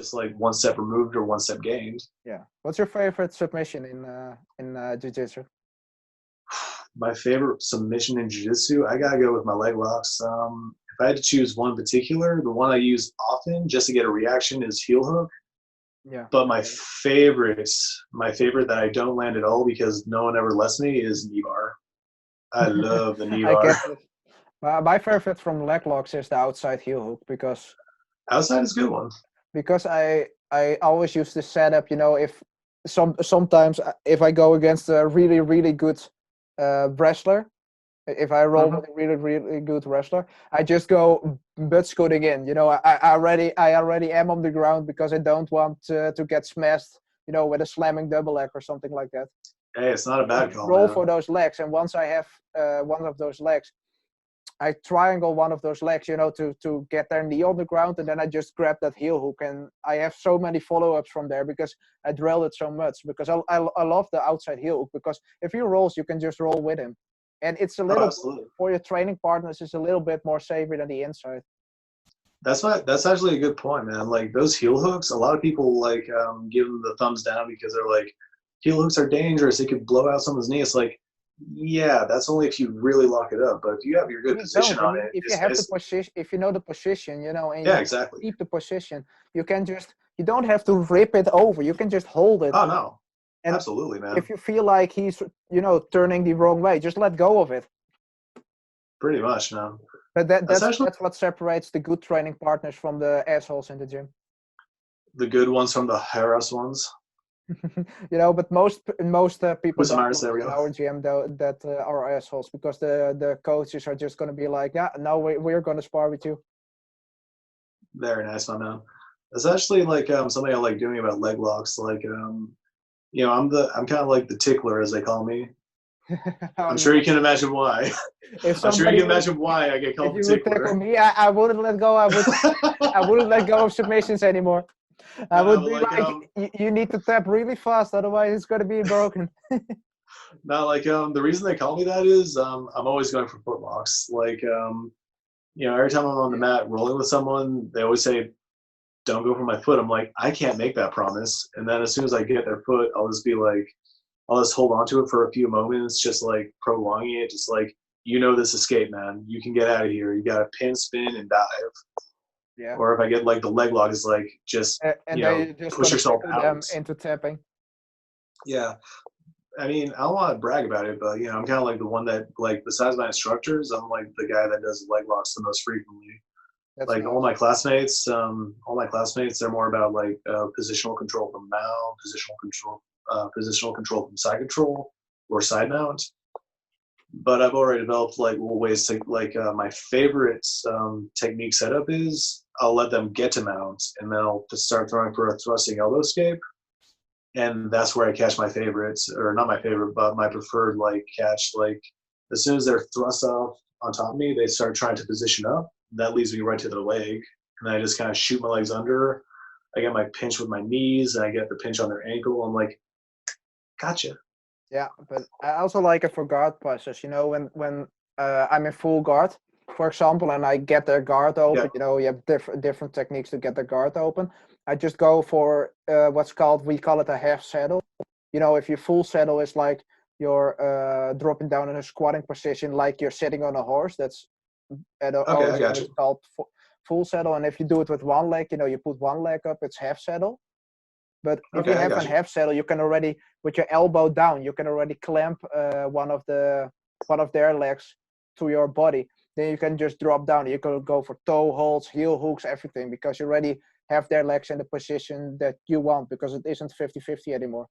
just like one step removed or one step gained. Yeah. What's your favorite submission in jiu-jitsu? My favorite submission in jiu-jitsu, I gotta go with my leg locks. If I had to choose one in particular, the one I use often just to get a reaction is heel hook. Yeah. But my favorite that I don't land at all because no one ever lets me is knee bar. I love the knee I bar. get this. My favorite from leg locks is the outside heel hook Outside is a good one. because I always use this setup. If sometimes if I go against a really really good wrestler, if I roll with a really really good wrestler, I just go butt scooting in. I already am on the ground because I don't want to get smashed. With a slamming double leg or something like that. Hey, it's not a I bad just call, roll man. for those legs, and once I have one of those legs, I triangle one of those legs, to get their knee on the ground, and then I just grab that heel hook, and I have so many follow-ups from there because I drilled it so much. Because I love the outside heel hook because if he rolls, you can just roll with him, and it's a Oh, little absolutely. for your training partners. It's a little bit more safer than the inside. That's actually a good point, man. Like those heel hooks, a lot of people like give them the thumbs down because they're like, heel hooks are dangerous. They could blow out someone's knee. It's like, yeah, that's only if you really lock it up. But if you have your good You position don't. on it, If you have the position, if you know the position, and yeah, you exactly. keep the position, you don't have to rip it over. You can just hold it. Oh no, And absolutely, man. if you feel like he's, turning the wrong way, just let go of it. Pretty much, man. But That's actually that's what separates the good training partners from the assholes in the gym. the good ones from the harass ones. But most people With some don't Iris, like there we in go. our gym though that are assholes because the coaches are just going to be like, yeah, no, we're going to spar with you. Very nice, my man. That's actually like something I like doing about leg locks. Like I'm kind of like the tickler as they call me. Oh, I'm sure no. you can imagine why. If I'm sure you somebody can would, imagine why I get if called you the would tackle tickler. me, I wouldn't let go. I wouldn't let go of submissions anymore. I No, would but be like like, you need to tap really fast, otherwise it's going to be broken. not like the reason they call me that is I'm always going for foot locks. Like every time I'm on the Yeah. mat rolling with someone, they always say, "Don't go for my foot." I'm like, I can't make that promise. And then as soon as I get their foot, I'll just be like, I'll just hold on to it for a few moments, just like prolonging it, just like this escape, man. You can get out of here. You got to pin, spin, and dive. Yeah. Or if I get like the leg lock, is like just And they just push going to yourself tickle out. them into tapping. Yeah, I mean, I don't want to brag about it, but I'm kind of like the one that, like, besides my instructors, I'm like the guy that does leg locks the most frequently. That's Like nice. all my classmates, they're more about like positional control from mount, positional control from side control or side mount. But I've already developed like little ways to like my favorite technique setup is I'll let them get to mount and then I'll just start throwing for a thrusting elbow escape. And that's where I catch my favorites, or not my favorite, but my preferred like catch. Like as soon as they're thrust off on top of me, they start trying to position up. That leads me right to their leg, and I just kind of shoot my legs under. I get my pinch with my knees, and I get the pinch on their ankle. I'm like, gotcha. Yeah, but I also like it for guard passes. When I'm in full guard, for example, and I get their guard open. Yep. You have different techniques to get their guard open. I just go for we call it a half saddle. If your full saddle is like you're dropping down in a squatting position, like you're sitting on a horse. That's at Okay, our I gym got is you. called full saddle. And if you do it with one leg, you put one leg up, it's half saddle. But if Okay, you I have got a you. half saddle, you can already, with your elbow down, you can already clamp one of their legs to your body. Then you can just drop down. You can go for toe holds, heel hooks, everything, because you already have their legs in the position that you want, because it isn't 50-50 anymore.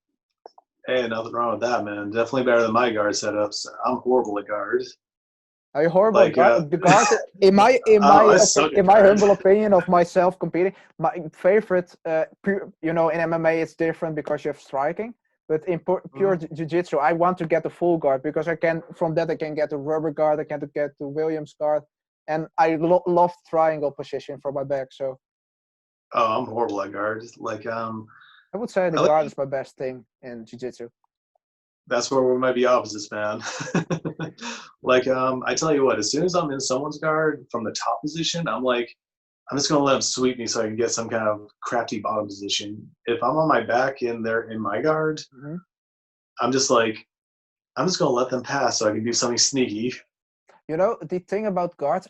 Hey, nothing wrong with that, man. Definitely better than my guard setups. I'm horrible at guard. Are you horrible? Like, The guard, in my I suck in at my guard. humble opinion of myself competing, my favorite, in MMA it's different because you have striking. But in pure jiu-jitsu, I want to get the full guard because I can get the rubber guard, I can get the Williams guard, and I love triangle position for my back. So Oh, I'm horrible at guard. Like, I would say the I like guard is my best thing in jiu-jitsu. that's where we might be opposites, man. Like, I tell you what, as soon as I'm in someone's guard from the top position, I'm like, I'm just gonna let him sweep me so I can get some kind of crafty bottom position. If I'm on my back and they're in my guard, Mhm. I'm just like, I'm just gonna let them pass so I can do something sneaky. You know, the thing about guard,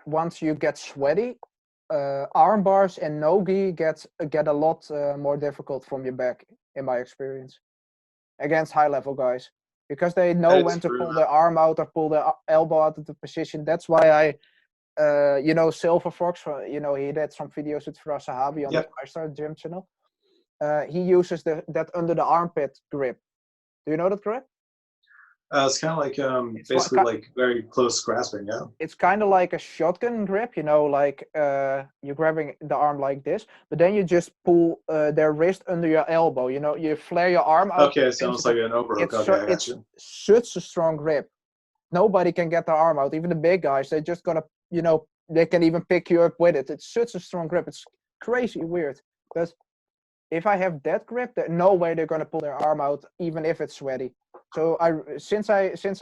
once you get sweaty, arm bars and no-gi get a lot more difficult from your back, in my experience, against high-level guys, because they know That when is to true, pull man. their arm out or pull their elbow out of the position. That's why you know, Silver Fox, you know, he did some videos with Firas Sahabi on the Yep. 5-star gym channel. He uses that under the armpit grip. Do you know that grip? It's kind of like It's like basically like very close grasping. Yeah. it's kind of like a shotgun grip, you know, like you're grabbing the arm like this, but then you just pull their wrist under your elbow. You know, you flare your arm out to Okay, the so pinch, almost like but an overhook. Okay, I got it's you. such a strong grip. Nobody can get their arm out. Even the big guys, they're just gonna, you know, they can even pick you up with it. It's such a strong grip. It's crazy weird. But if I have that grip, there's no way they're gonna pull their arm out, even if it's sweaty. So since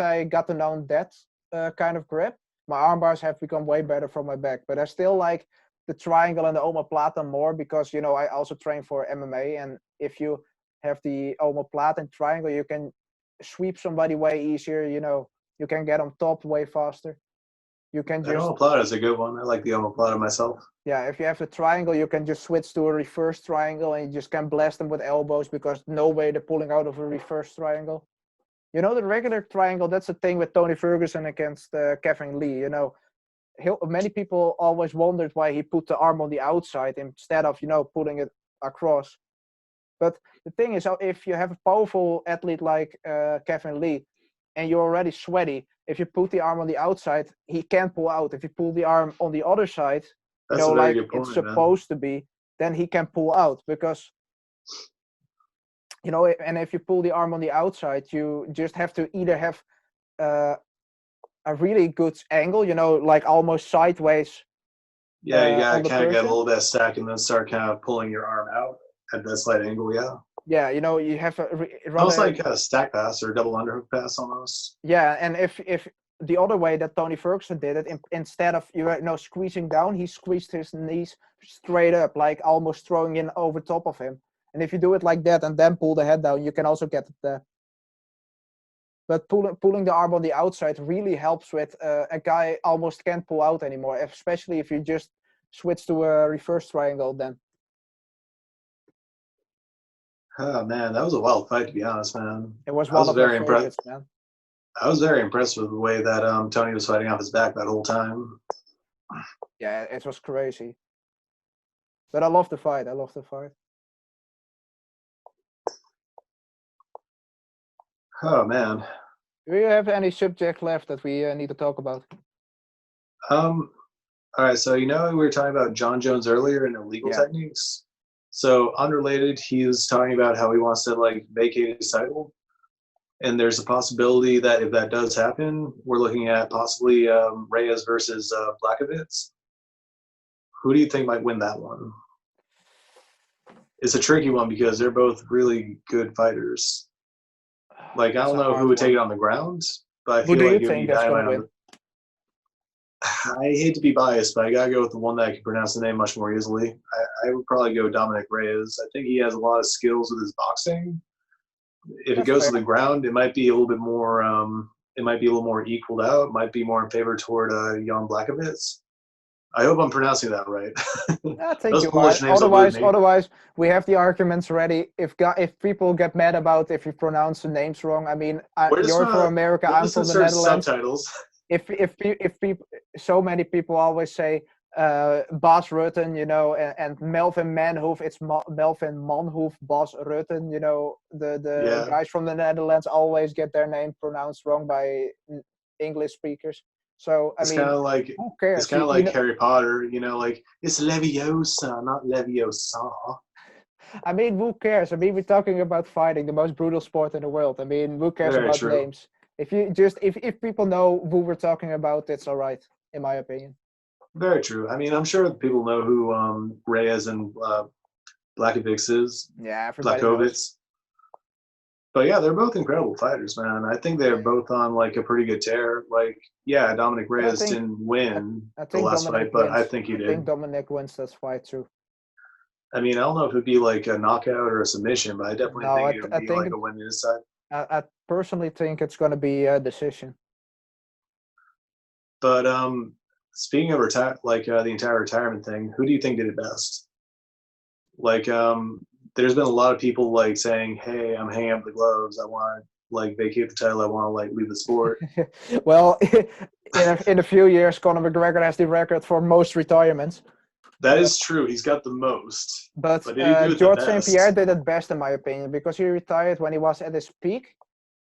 I got to know that kind of grip, my arm bars have become way better for my back. But I still like the triangle and the omoplata more because, you know, I also train for MMA, and if you have the omoplata and triangle, you can sweep somebody way easier. You know, you can get on top way faster. You can That just, omoplata is a good one. I like the omoplata myself. yeah, if you have the triangle, you can just switch to a reverse triangle and you just can blast them with elbows because no way they're pulling out of a reverse triangle. You know, the regular triangle, that's the thing with Tony Ferguson against Kevin Lee. You know, many people always wondered why he put the arm on the outside instead of, you know, putting it across. But the thing is, if you have a powerful athlete like Kevin Lee and you're already sweaty, if you put the arm on the outside, he can't pull out. If you pull the arm on the other side, you That's know, a very like good it's point, man. supposed to be, then he can pull out because, you know, and if you pull the arm on the outside, you just have to either have uh, a really good angle, you know, like almost sideways Yeah, you gotta on the kind of get a person. little bit of stack and then start kind of pulling your arm out at that slight angle. Yeah, Yeah, you know, you have a almost rather, like a stack pass or a double underhook pass almost. yeah, and if the other way that Tony Ferguson did it, instead of, you know, squeezing down, he squeezed his knees straight up, like almost throwing in over top of him. And if you do it like that and then pull the head down, you can also get it there. But pulling the arm on the outside really helps with a guy almost can't pull out anymore, especially if you just switch to a reverse triangle. Then Oh man, that was a wild fight to be honest, man. it was I one was of my very impressed. favorites, man. I was very impressed with the way that Tony was fighting off his back that whole time. Yeah, it was crazy. But I love the fight. I love the fight. Oh man. Do you have any subject left that we need to talk about? Um. All right. So you know we were talking about John Jones earlier and illegal Yeah. techniques. So unrelated, he was talking about how he wants to like vacate his title, and there's a possibility that if that does happen, we're looking at possibly Reyes versus Blachowicz. Who do you think might win that one? It's a tricky one because they're both really good fighters. Like I That's don't a know who hard would take one. it on the ground, but I Who feel do like you it would think be that's gonna dynamite on win? the. I hate to be biased, but I gotta go with the one that I can pronounce the name much more easily. I would probably go Dominic Reyes. I think he has a lot of skills with his boxing. If it That's goes fair. to the ground, it might be a little bit more. It might be a little more equaled out. It might be more in favor toward Jan Blachowicz. I hope I'm pronouncing that right. I think Those you are. Polish names elude me. Otherwise, we have the arguments ready. If people get mad about if you pronounce the names wrong, I mean, Where does you're from America, we'll I'm just from the insert Netherlands. subtitles. If people, so many people always say Bas Rutten, you know, and Melvin Manhoef. It's Melvin Manhoef, Bas Rutten. You know, the Yeah, guys from the Netherlands always get their name pronounced wrong by English speakers. So I it's kind mean, of like who it's cares? kind of You like know, Harry Potter. You know, like it's Leviosa, not Leviosa. I mean, who cares? I mean, we're talking about fighting, the most brutal sport in the world. I mean, who cares Very about true. names? If you just if people know who we're talking about, it's all right, in my opinion. Very true. I mean, I'm sure people know who Reyes and Blachowicz is. Yeah, everybody knows. Blachowicz. But yeah, they're both incredible fighters, man. I think they're both on like a pretty good tear. Like, yeah, Dominic But I Reyes think didn't I, win I the think last Dominic fight, but I wins. think he I think did. Dominic wins that fight too. I mean, I don't know if it'd be like a knockout or a submission, but I definitely No, think it would I be think like a win to his side. I personally think it's going to be a decision. But speaking of the entire retirement thing, who do you think did it best? Like, there's been a lot of people like saying, "Hey, I'm hanging up the gloves. I want to like vacate the title. I want to like leave the sport." Well, in a few years, Conor McGregor has the record for most retirements. That is true. He's got the most, But but did he do it the George St. Pierre best? did it best, in my opinion, because he retired when he was at his peak.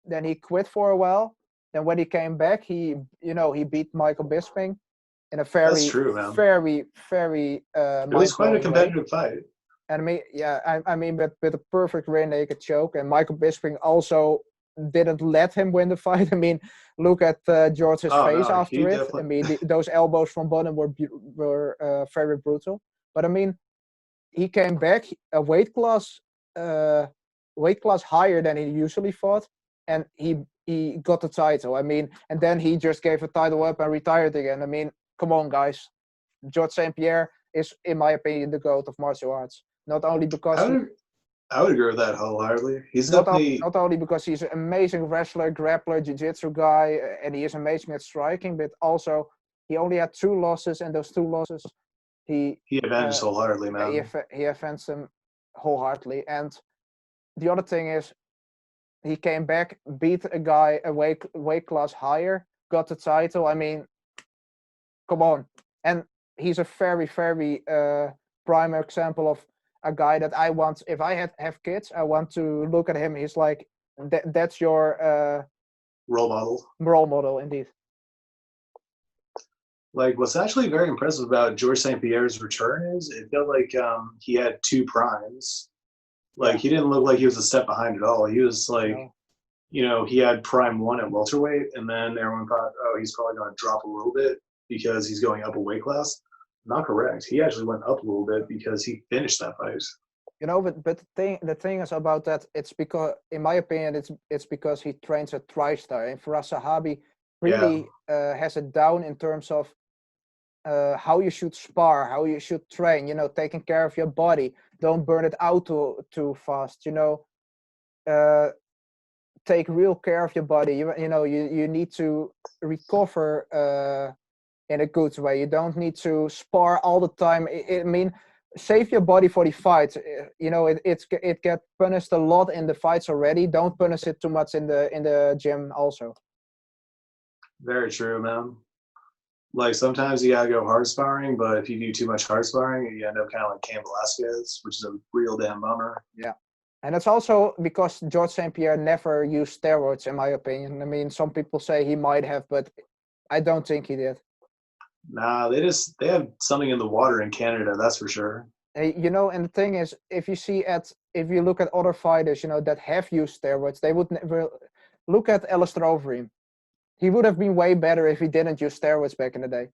Then he quit for a while. Then when he came back, he beat Michael Bisping in a That's very, true, man. very, very It was mind quite a blowing way. competitive fight. And I mean, with a perfect rear naked choke. And Michael Bisping also didn't let him win the fight. I mean, look at George's Oh face no, he after it. I definitely. mean, those elbows from bottom were very brutal. But I mean, he came back a uh, weight class higher than he usually fought, and he got the title. I mean, and then he just gave the title up and retired again. I mean, come on, guys. George St. Pierre is, in my opinion, the GOAT of martial arts. Not only because I would I would agree with that wholeheartedly. He's not definitely not only because he's an amazing wrestler, grappler, jiu-jitsu guy, and he is amazing at striking, but also he only had 2 losses, and those 2 losses he he avenged uh, wholeheartedly, man. he offends them wholeheartedly. And the other thing is, he came back, beat a guy a weight class higher, got the title. I mean, come on. And he's a very, very prime example of a guy that I want. If I have kids, I want to look at him. He's like, that's your Role model. role model, indeed. Like, what's actually very impressive about George St. Pierre's return is it felt like he had two primes. Like, Yeah. he didn't look like he was a step behind at all. He was like, No. he had prime one at welterweight, and then everyone thought, oh, he's probably going to drop a little bit because he's going up a weight class. Not correct. He actually went up a little bit because he finished that fight. But the thing is about that, it's because, in my opinion, it's because he trains at TriStar, and Firas Zahabi Yeah, really has it down in terms of how you should spar, how you should train. Taking care of your body, don't burn it out too fast. Uh, take real care of your body. You need to recover in a good way. You don't need to spar all the time. I mean, save your body for the fight. It get punished a lot in the fights already. Don't punish it too much in the gym also. very true, man. Like, sometimes you gotta go hard sparring, but if you do too much hard sparring, you end up kind of like Cain Velasquez, which is a real damn bummer. Yeah. And it's also because George St. Pierre never used steroids, in my opinion. I mean, some people say he might have, but I don't think he did. Nah, they have something in the water in Canada, that's for sure. And the thing is, if you look at other fighters, that have used steroids, they would never look at Alistair Overeem. He would have been way better if he didn't use steroids back in the day.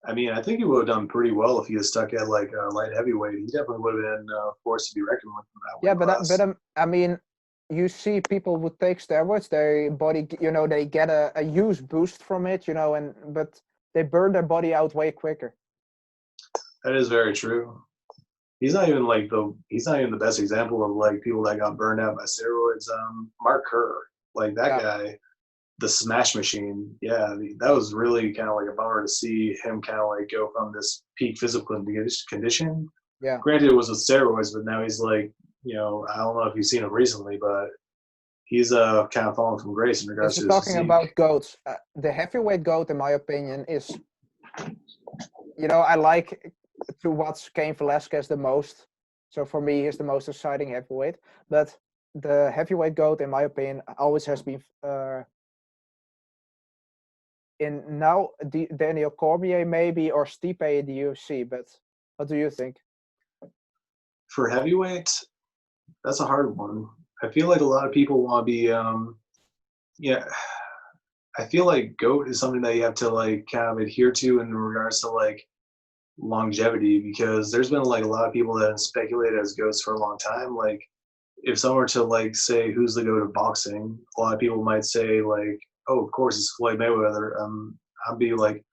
I mean, I think he would have done pretty well if he had stuck at like light heavyweight. He definitely would have been forced to be reckoned with in that Yeah, weight class. I mean, you see people would take steroids, their body, they get a huge boost from it, but they burn their body out way quicker. That is very true. He's not even the best example of like people that got burned out by steroids. Mark Kerr, like that Yeah. guy, the smash machine. Yeah, that was really kind of like a bummer to see him kind of like go from this peak physical condition. Yeah. Granted, it was with steroids, but now he's like, I don't know if you've seen him recently, but he's kind of fallen from grace in regards If to you're his talking physique. about goats, the heavyweight goat, in my opinion, is, I like to watch Cain Velasquez the most. So for me, he's the most exciting heavyweight. But the heavyweight goat, in my opinion, always has been in now Daniel Cormier maybe, or Stipe in the UFC. But what do you think? For heavyweight, that's a hard one. I feel like a lot of people want to be, yeah. I feel like GOAT is something that you have to like kind of adhere to in regards to like longevity, because there's been like a lot of people that have speculated as GOATs for a long time. Like if someone were to like say who's the go to boxing, a lot of people might say like, oh, of course it's Floyd Mayweather. I'd be like,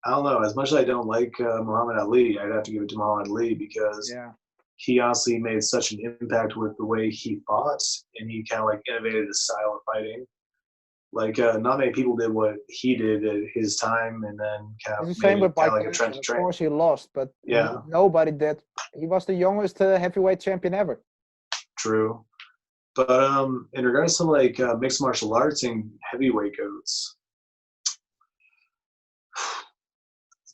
I don't know. As much as I don't like Muhammad Ali, I'd have to give it to Muhammad Ali because Yeah. he honestly made such an impact with the way he fought, and he kind of like innovated his style of fighting. Like not many people did what he did at his time, and then kind It's of the made same with it kind Mike of like a trend Tyson. to Of train. course, he lost, but Yeah, nobody did. He was the youngest heavyweight champion ever. true. But in regards to like mixed martial arts and heavyweight goats,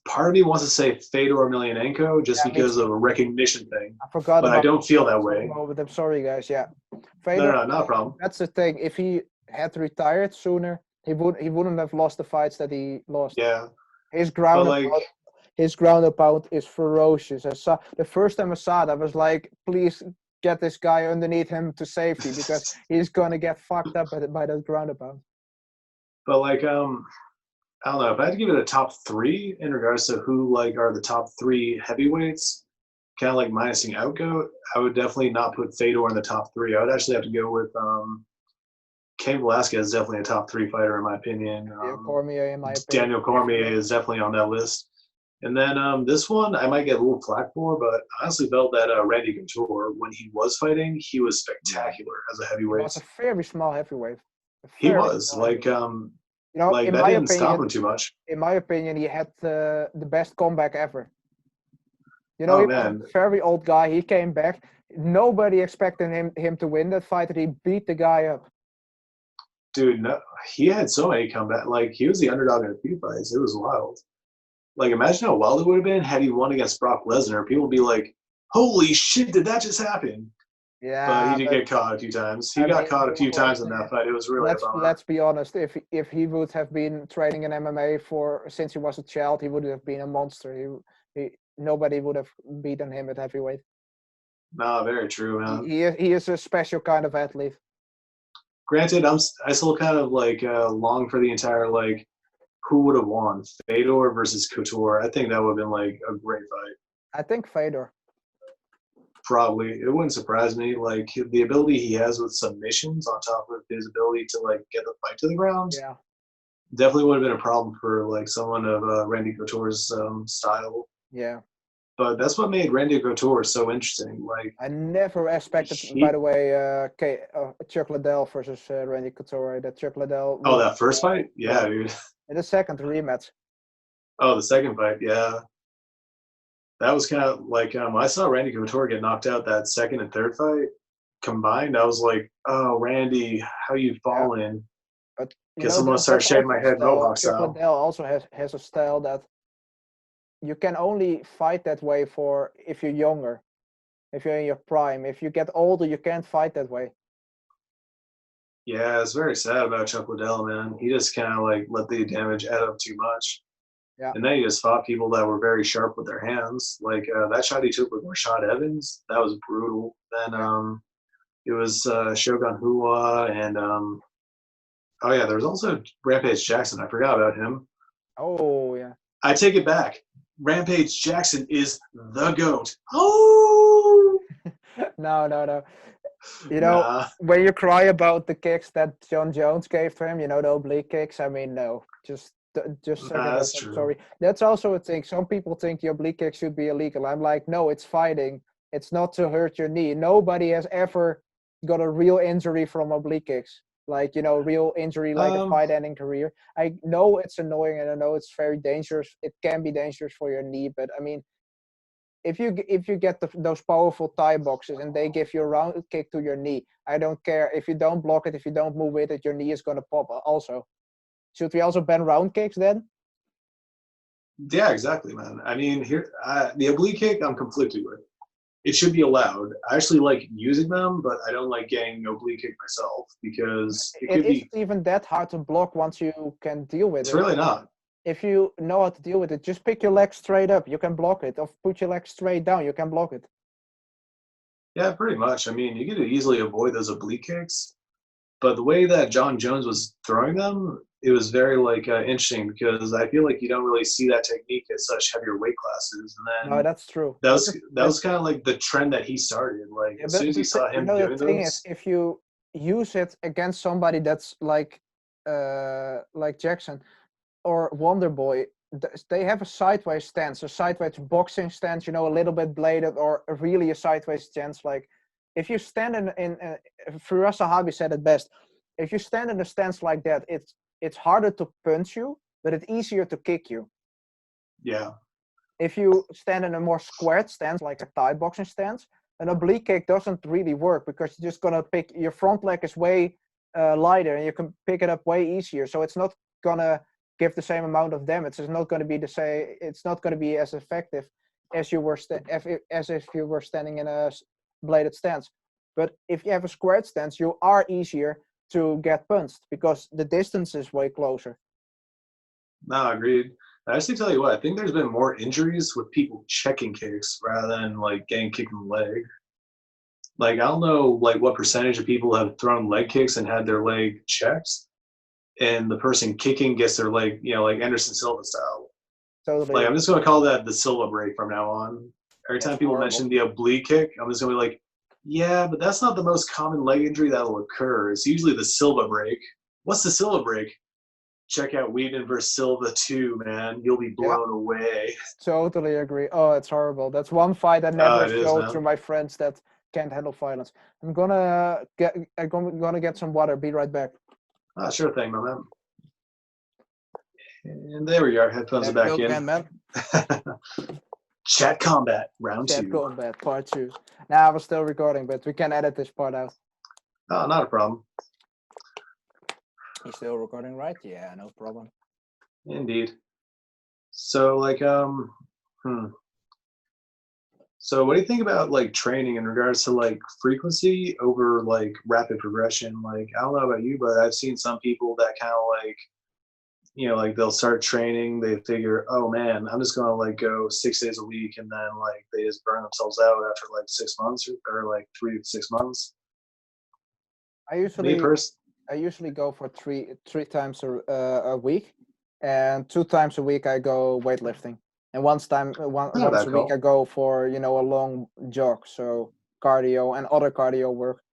part of me wants to say Fedor Emelianenko just Yeah, me because of too. a recognition thing, I forgot but I about don't feel that for the way. moment. I'm sorry, guys. Yeah, No, no, Fedor. no, not a problem. That's the thing. If he had retired sooner, he wouldn't have lost the fights that he lost. Yeah, His but ground and like, pound, his ground and pound is ferocious. I saw the first time I saw it, I was like, please get this guy underneath him to safety because he's gonna get fucked up by that ground and pound. but like, I don't know. If I had to give it a top three in regards to who like are the top three heavyweights, kind of like minusing out goat, I would definitely not put Fedor in the top three. I would actually have to go with Cain Velasquez is definitely a top three fighter in my opinion. Yeah, Cormier, in my opinion. Daniel Cormier is definitely on that list. And then this one I might get a little flack for, but I honestly felt that Randy Couture, when he was fighting, he was Yeah, spectacular as a he heavyweight. was a very small heavyweight. A He very was small heavyweight. like In that my didn't stop opinion, him too much. he had the best comeback ever. Oh He was a man, very old guy. He came back. Nobody expected him to win that fight, and he beat the guy up. dude, no, he had so many comeback. Like he was the underdog in a few fights. It was wild. Like imagine how wild it would have been had he won against Brock Lesnar. People would be like, "Holy shit, did that just happen?" But he Yeah, did but get caught a few times. He I got mean, caught a of few course, times in that fight. It was really a bummer. let's be honest. If he would have been training in MMA for since he was a child, he would have been a monster. He nobody would have beaten him at heavyweight. Nah, very true, man. He is a special kind of athlete. Granted, I still kind of like long for the entire like who would have won, Fedor versus Couture. I think that would have been like a great fight. I think Fedor. Probably, it wouldn't surprise me. Like the ability he has with submissions, on top of his ability to like get the fight to the ground, Yeah, definitely would have been a problem for like someone of Randy Couture's style. yeah. But that's what made Randy Couture so interesting. Like I never expected, by he, the way, Chuck Liddell versus Randy Couture. That Chuck Liddell oh, would, that first fight, yeah, yeah, dude. in the second rematch. Oh, the second fight, yeah. That was kind of like I saw Randy Couture get knocked out that second and third fight combined. I was like, oh, Randy, how you Yeah, falling? but Because someone started that's shaving also my a head style. mohawk Chuck style. Liddell also has a style that you can only fight that way for if you're younger, if you're in your prime. If you get older, you can't fight that way. Yeah, it's very sad about Chuck Liddell, man. He just kind of like let the damage add up too much. Yeah, And then he just fought people that were very sharp with their hands. Like that shot he took with Rashad Evans, that was brutal. Then yeah. it was Shogun Hua, and oh yeah, there was also Rampage Jackson. I forgot about him. Oh yeah. I take it back. Rampage Jackson is the GOAT. Oh! No, no, no. Nah, When you cry about the kicks that John Jones gave to him, the oblique kicks. I mean, no, just suck it nah, up. that's I'm true. sorry. That's also a thing. Some people think the oblique kick should be illegal. I'm like, no, it's fighting. It's not to hurt your knee. Nobody has ever got a real injury from oblique kicks. Like, real injury, like a Um, fight-ending career. I know it's annoying and I know it's very dangerous. It can be dangerous for your knee, but I mean, if you get those powerful tie boxes and they give you a round kick to your knee, I don't care if you don't block it, if you don't move with it, your knee is gonna pop. Also, should we also ban round kicks then? yeah, exactly, man. I mean, here the oblique kick, I'm conflicted with. It should be allowed. I actually like using them, but I don't like getting an oblique kick myself because it It could be. isn't even that hard to block once you can deal with It's it. really not. If you know how to deal with it, just pick your leg straight up. You can block it, or put your leg straight down. You can block it. Yeah, pretty much. I mean, you could easily avoid those oblique kicks, but the way that John Jones was throwing them, it was very like interesting because I feel like you don't really see that technique at such heavier weight classes. And No, then that's true. that But was that was kind of like the trend that he started. Like yeah, as soon as you saw you him know, the doing thing is, those, if you use it against somebody that's like Jackson or Wonder Boy, they have a sideways stance, a sideways boxing stance, you know, a little bit bladed, or really a sideways stance. Like if you stand in Firas Sahabi said it best. If you stand in a stance like that, it's harder to punch you, but it's easier to kick you. yeah, If you stand in a more squared stance, like a Thai boxing stance, an oblique kick doesn't really work because you're just gonna pick your front leg is way lighter and you can pick it up way easier. So it's not gonna give the same amount of damage. It's not gonna be the same. It's not gonna be as effective as you were as if you were standing in a bladed stance. But if you have a squared stance, you are easier to get punched because the distance is way closer. no, agreed. I actually tell you what, I think there's been more injuries with people checking kicks rather than like getting kicked in the leg. Like I don't know like what percentage of people have thrown leg kicks and had their leg checked, and the person kicking gets their leg, you know, like Anderson Silva style. Totally Like I'm agree. just gonna call that the Silva break from now on. Every That's time people horrible. mention the oblique kick, I'm just gonna be like, yeah, but that's not the most common leg injury that'll occur. It's usually the Silva break. What's the Silva break? Check out Weedon versus Silva 2, man. You'll be Yeah. blown away. Totally agree. Oh, it's horrible. That's one fight I never It is, show to man. my friends that can't handle violence. I'm gonna get some water. Be right back. Sure thing, my man. And there we are. Headphones There are we back go in. again, man. Chat Combat round Chat 2. Combat part 2. Now we're still recording, but we can edit this part out. Oh, not a problem. You still recording, right? Yeah, no problem. Indeed. So, like, So, what do you think about like training in regards to like frequency over like rapid progression? Like, I don't know about you, but I've seen some people that kind of like, you know, like they'll start training, they figure, oh man, I'm just gonna like go 6 days a week, and then like they just burn themselves out after like 6 months or like 3 to 6 months. I Me usually personally, I usually go for three times a week, and 2 times a week I go weightlifting, and not a once bad a week I call. go for a long jog, so cardio and other cardio work.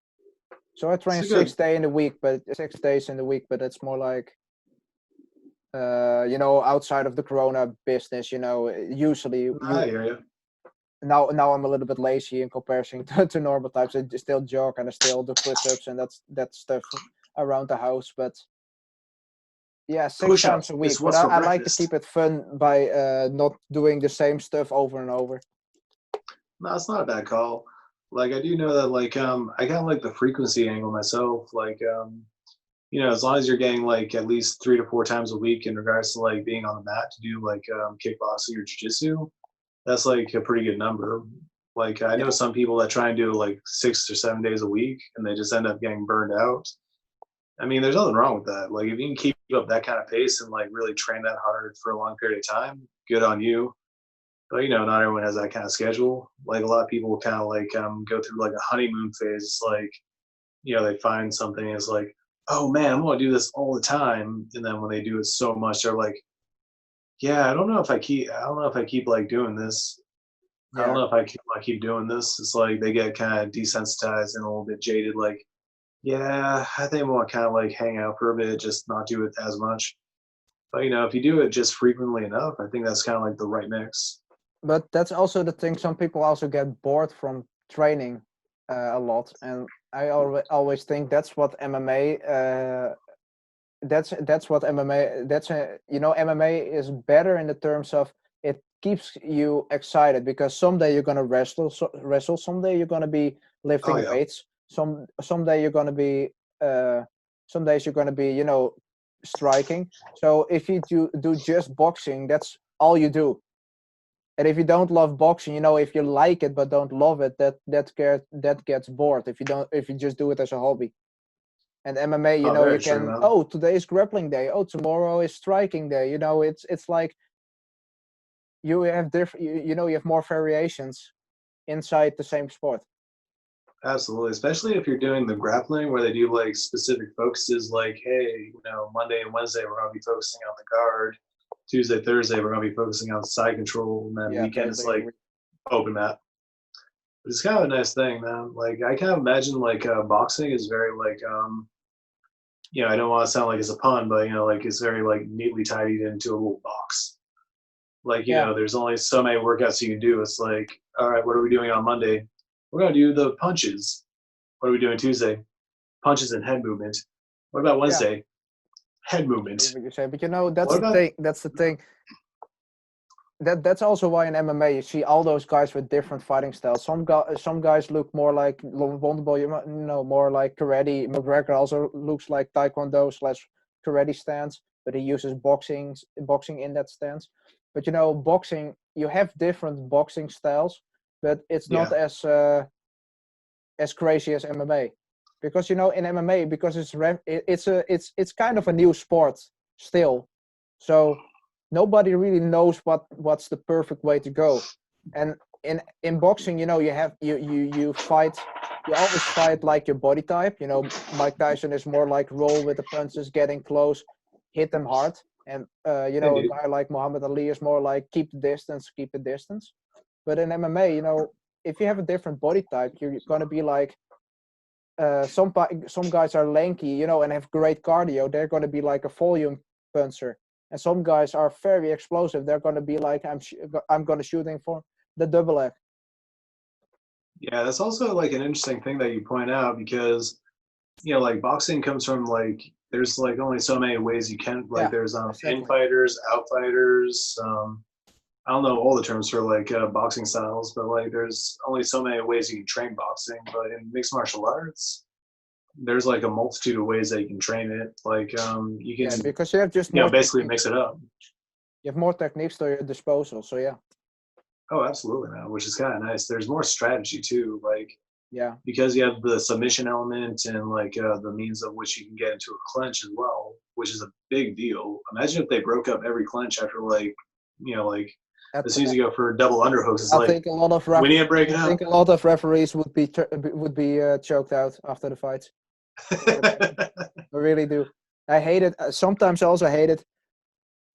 So I It's train a good. 6 day in the week, but 6 days in the week, but it's more like outside of the Corona business. Usually I you hear you. now I'm a little bit lazy in comparison to normal times. I still jog and I still do push-ups and that stuff around the house, but yeah, six Push times ups. a It's week. But what's for I like to keep breakfast. it fun by not doing the same stuff over and over. No, it's not a bad call. Like I do know that like I kind of like the frequency angle myself. Like you know, as long as you're getting like at least 3 to 4 times a week in regards to like being on the mat to do like kickboxing or jujitsu, that's like a pretty good number. Like I know Yeah, some people that try and do like 6 or 7 days a week and they just end up getting burned out. I mean, there's nothing wrong with that. Like if you can keep up that kind of pace and like really train that hard for a long period of time, good on you. But you know, not everyone has that kind of schedule. Like a lot of people kind of like go through like a honeymoon phase. It's like, you know, they find something and it's like, oh man, I'm gonna do this all the time. And then when they do it so much, they're like, yeah, I don't know if I keep like doing this. I don't yeah. know if I keep doing this. It's like they get kind of desensitized and a little bit jaded. Like, yeah, I think I want to kind of like hang out for a bit, just not do it as much. But you know, if you do it just frequently enough, I think that's kind of like the right mix. But that's also the thing. Some people also get bored from training a lot, and I always think that's what MMA. That's what MMA. MMA is better in the terms of it keeps you excited because someday you're gonna wrestle. Someday you're gonna be Oh lifting yeah. weights. Someday you're gonna be. Some days you're gonna be striking. So if you do just boxing, that's all you do. And if you don't love boxing, if you like it but don't love it, that gets bored. If you just do it as a hobby. And MMA, Oh, you very true, can, man. oh, today is grappling day. Oh, tomorrow is striking day. It's like you have different. You have more variations inside the same sport. Absolutely, especially if you're doing the grappling where they do like specific focuses, like, hey, Monday and Wednesday we're going to be focusing on the guard. Tuesday, Thursday we're going to be focusing on side control, and then Yeah, weekend is totally like agree. open mat. But it's kind of a nice thing, man. Like I kind of imagine like boxing is very like I don't want to sound like it's a pun, but like it's very like neatly tidied into a little box. Like, Yeah, there's only so many workouts you can do. It's like, all right, what are we doing on Monday? We're gonna do the punches. What are we doing Tuesday? Punches and head movement. What about yeah. Wednesday? Head I movement. see what you say, but that's What the about thing. That's the thing. That's also why in MMA you see all those guys with different fighting styles. Some guys look more like Wonderboy, more like karate. McGregor also looks like Taekwondo slash karate stance, but he uses boxing in that stance. But boxing, you have different boxing styles, but it's not yeah, as crazy as MMA, because in MMA, because it's kind of a new sport still, so nobody really knows what's the perfect way to go. And in boxing, you have you fight, you always fight like your body type. Mike Tyson is more like roll with the punches, getting close, hit them hard. And a indeed. guy like Muhammad Ali is more like keep the distance. But in MMA, if you have a different body type, you're gonna be like some guys are lanky, and have great cardio. They're gonna be like a volume puncher, and some guys are very explosive. They're gonna be like I'm gonna shooting for the double leg. Yeah, that's also like an interesting thing that you point out because like boxing comes from like there's like only so many ways you can like Yeah, there's in exactly. fighters, out fighters. I don't know all the terms for like boxing styles, but like there's only so many ways you can train boxing. But in mixed martial arts, there's like a multitude of ways that you can train it. Like you Yeah, can because you have just more basically techniques. mix it up. You have more techniques to your disposal. So yeah, Oh, absolutely, man. Which is kind of nice. There's more strategy too, like yeah, because you have the submission element and like the means of which you can get into a clinch as well, which is a big deal. Imagine if they broke up every clinch after like at, as soon as you go for double underhooks, it's I like think a lot of we need to break it I up. think a lot of referees would be choked out after the fights. That I really do. I hate it. Sometimes I also hate it.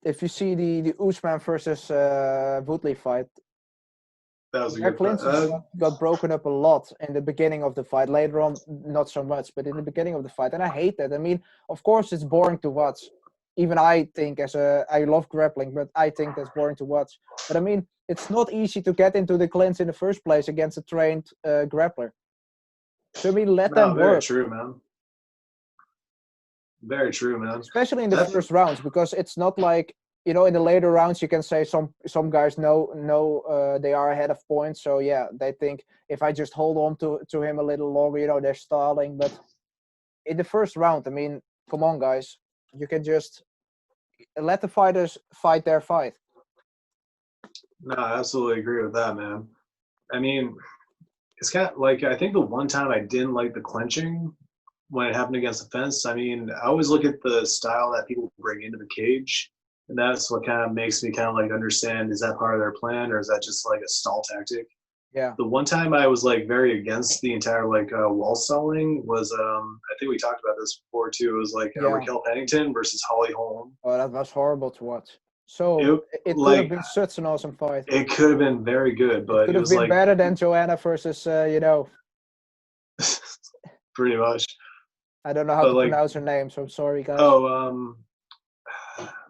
If you see the Usman versus Woodley fight, was a their good fight. clinches got broken up a lot in the beginning of the fight. Later on, not so much, but in the beginning of the fight, and I hate that. I mean, of course, it's boring to watch. Even I think I love grappling, but I think that's boring to watch. But I mean, it's not easy to get into the clinch in the first place against a trained grappler. So I mean, let No, them very work, true, man. Very true, man. especially in the That's first rounds, because it's not like in the later rounds you can say some guys know they are ahead of points, so yeah, they think if I just hold on to him a little longer, they're stalling. But in the first round, I mean, come on, guys, you can just let the fighters fight their fight. no, I absolutely agree with that, man. I mean, it's kind of like I think the one time I didn't like the clinching when it happened against the fence. I mean, I always look at the style that people bring into the cage, and that's what kind of makes me kind of like understand is that part of their plan or is that just like a stall tactic? Yeah, The one time I was like very against the entire like wall stalling was I think we talked about this before too. It was like yeah. Raquel Pennington versus Holly Holm. Oh, that was horrible to watch. So It it could have like been such an awesome fight. it could have been very good, It but could it have was been like better than Joanna versus pretty much. I don't know how But to like pronounce her name, so I'm sorry, guys. oh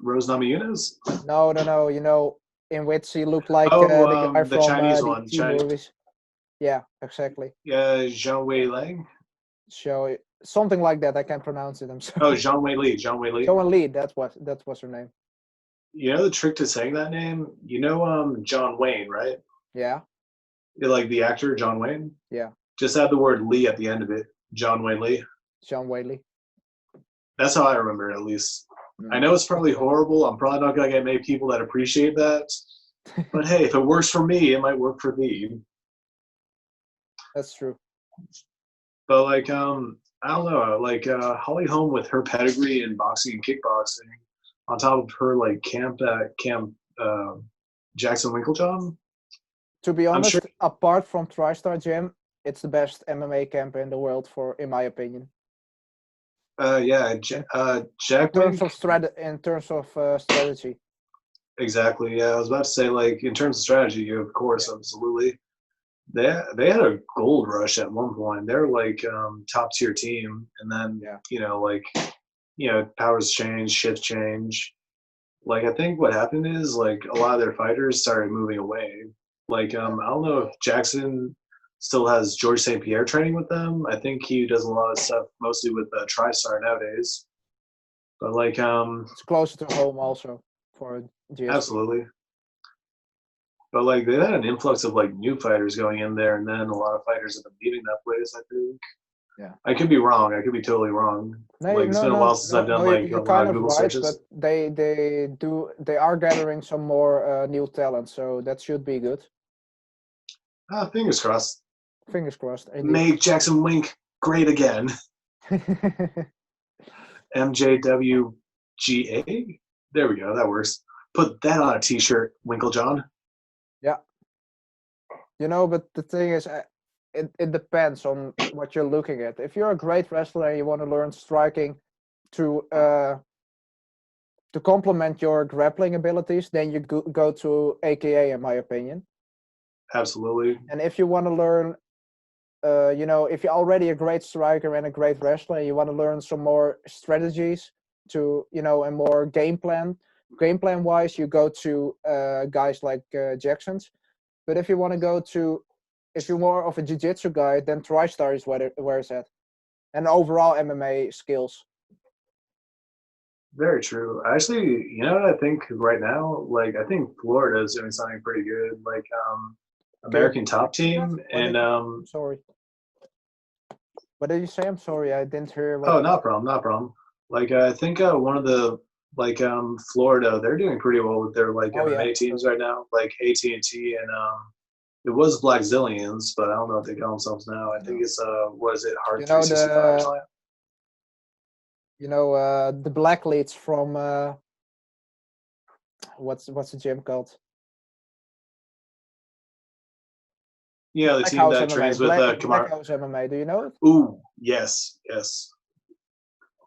Rose Namajunas. No, no, no. In which he looked like Oh the guy the from Chinese the one, T Chinese. movies. Yeah, exactly. Zhang Wei Lang. So something like that. I can't pronounce it. I'm Oh, sorry. Zhang Wei Li. Zhang Wei Li. Joan Lee. That was her name. You know the trick to saying that name? John Wayne, right? Yeah, You're like the actor John Wayne. yeah. Just add the word Lee at the end of it. John Wayne Lee. Joan Whaley. That's how I remember it, at least. I Mm, know it's probably okay, horrible. I'm probably not gonna get many people that appreciate that. But hey, if it works for me, it might work for thee. that's true. But like, I don't know, like Holly Holm with her pedigree in boxing and kickboxing, on top of her like camp at Camp Jackson Winklejohn. To be I'm sure. honest, apart from TriStar Gym, it's the best MMA camp in the world, in my opinion. Yeah, Jack Wink. In terms of strategy. Exactly. Yeah, I was about to say, like, in terms of strategy, of course, absolutely. They had a gold rush at one point. They're like top tier team, and then powers change, shifts change. Like, I think what happened is like a lot of their fighters started moving away. Like, I don't know if Jackson still has George St. Pierre training with them. I think he does a lot of stuff mostly with TriStar nowadays. But like, it's closer to home also for GSP. Absolutely. But like, they had an influx of like new fighters going in there, and then a lot of fighters have been leaving that place, I think. Yeah. I could be wrong. I could be totally wrong. It's been a while since I've done like a lot of Google searches. But they are gathering some more new talent, so that should be good. Fingers crossed. Fingers crossed. Indeed. Make Jackson Wink great again. MJWGA? There we go. That works. Put that on a t-shirt, Winklejohn. Yeah. But the thing is, it depends on what you're looking at. If you're a great wrestler and you want to learn striking to complement your grappling abilities, then you go to AKA, in my opinion. Absolutely. And if you want to learn, if you're already a great striker and a great wrestler, and you want to learn some more strategies to, and more game plan wise, you go to guys like Jackson's. But if you want to go to, if you're more of a jiu-jitsu guy, then TriStar is where it's at. And overall MMA skills. Very true. Actually, you know what I think right now? Like, I think Florida is doing something pretty good. Like, American Top Team and sorry. What did you say? I'm sorry, I didn't hear. Not problem. Like, I think one of the Florida, they're doing pretty well with their MMA teams right now. Like AT&T and it was Black Zillions, but I don't know what they call themselves now. I think it's what is it, Hard 365? The black leads from what's the gym called? Yeah, the team that trains with Black House MMA. Do you know it? Ooh, yes.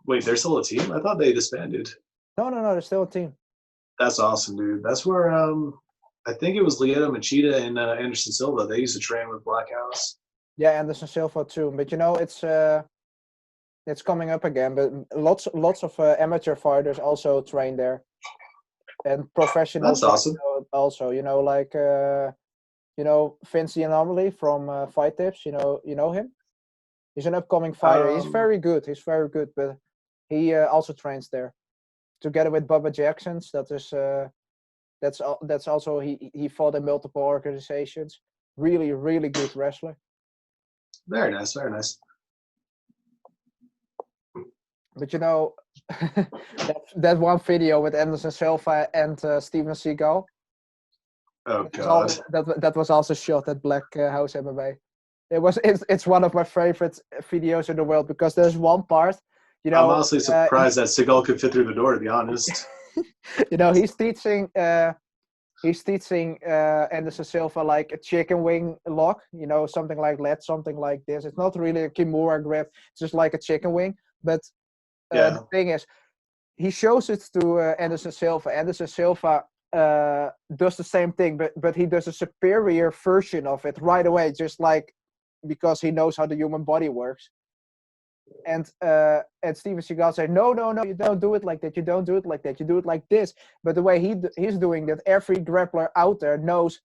Wait, they're still a team? I thought they disbanded. No, they're still a team. That's awesome, dude. That's where I think it was Lieto Machida and Anderson Silva. They used to train with Black House. Yeah, Anderson Silva too. But it's coming up again. But lots of amateur fighters also train there, and professional. That's awesome. Also, Vince the Anomaly from Fight Tips. You know him. He's an upcoming fighter. He's very good. But he also trains there, together with Bubba Jackson's. That's also he fought in multiple organizations. Really, really good wrestler. Very nice. But that one video with Anderson Silva and Steven Seagal. Oh God. That was also shot at Black House MMA. It's one of my favorite videos in the world because there's one part. I'm honestly surprised that Seagal could fit through the door, to be honest. He's teaching Anderson Silva like a chicken wing lock, something like that, something like this. It's not really a Kimura grip, it's just like a chicken wing. But the thing is, he shows it to Anderson Silva. Anderson Silva does the same thing, but he does a superior version of it right away, just like because he knows how the human body works. And Steven Seagal said, no, you don't do it like that. You don't do it like that. You do it like this. But the way he's doing that, every grappler out there knows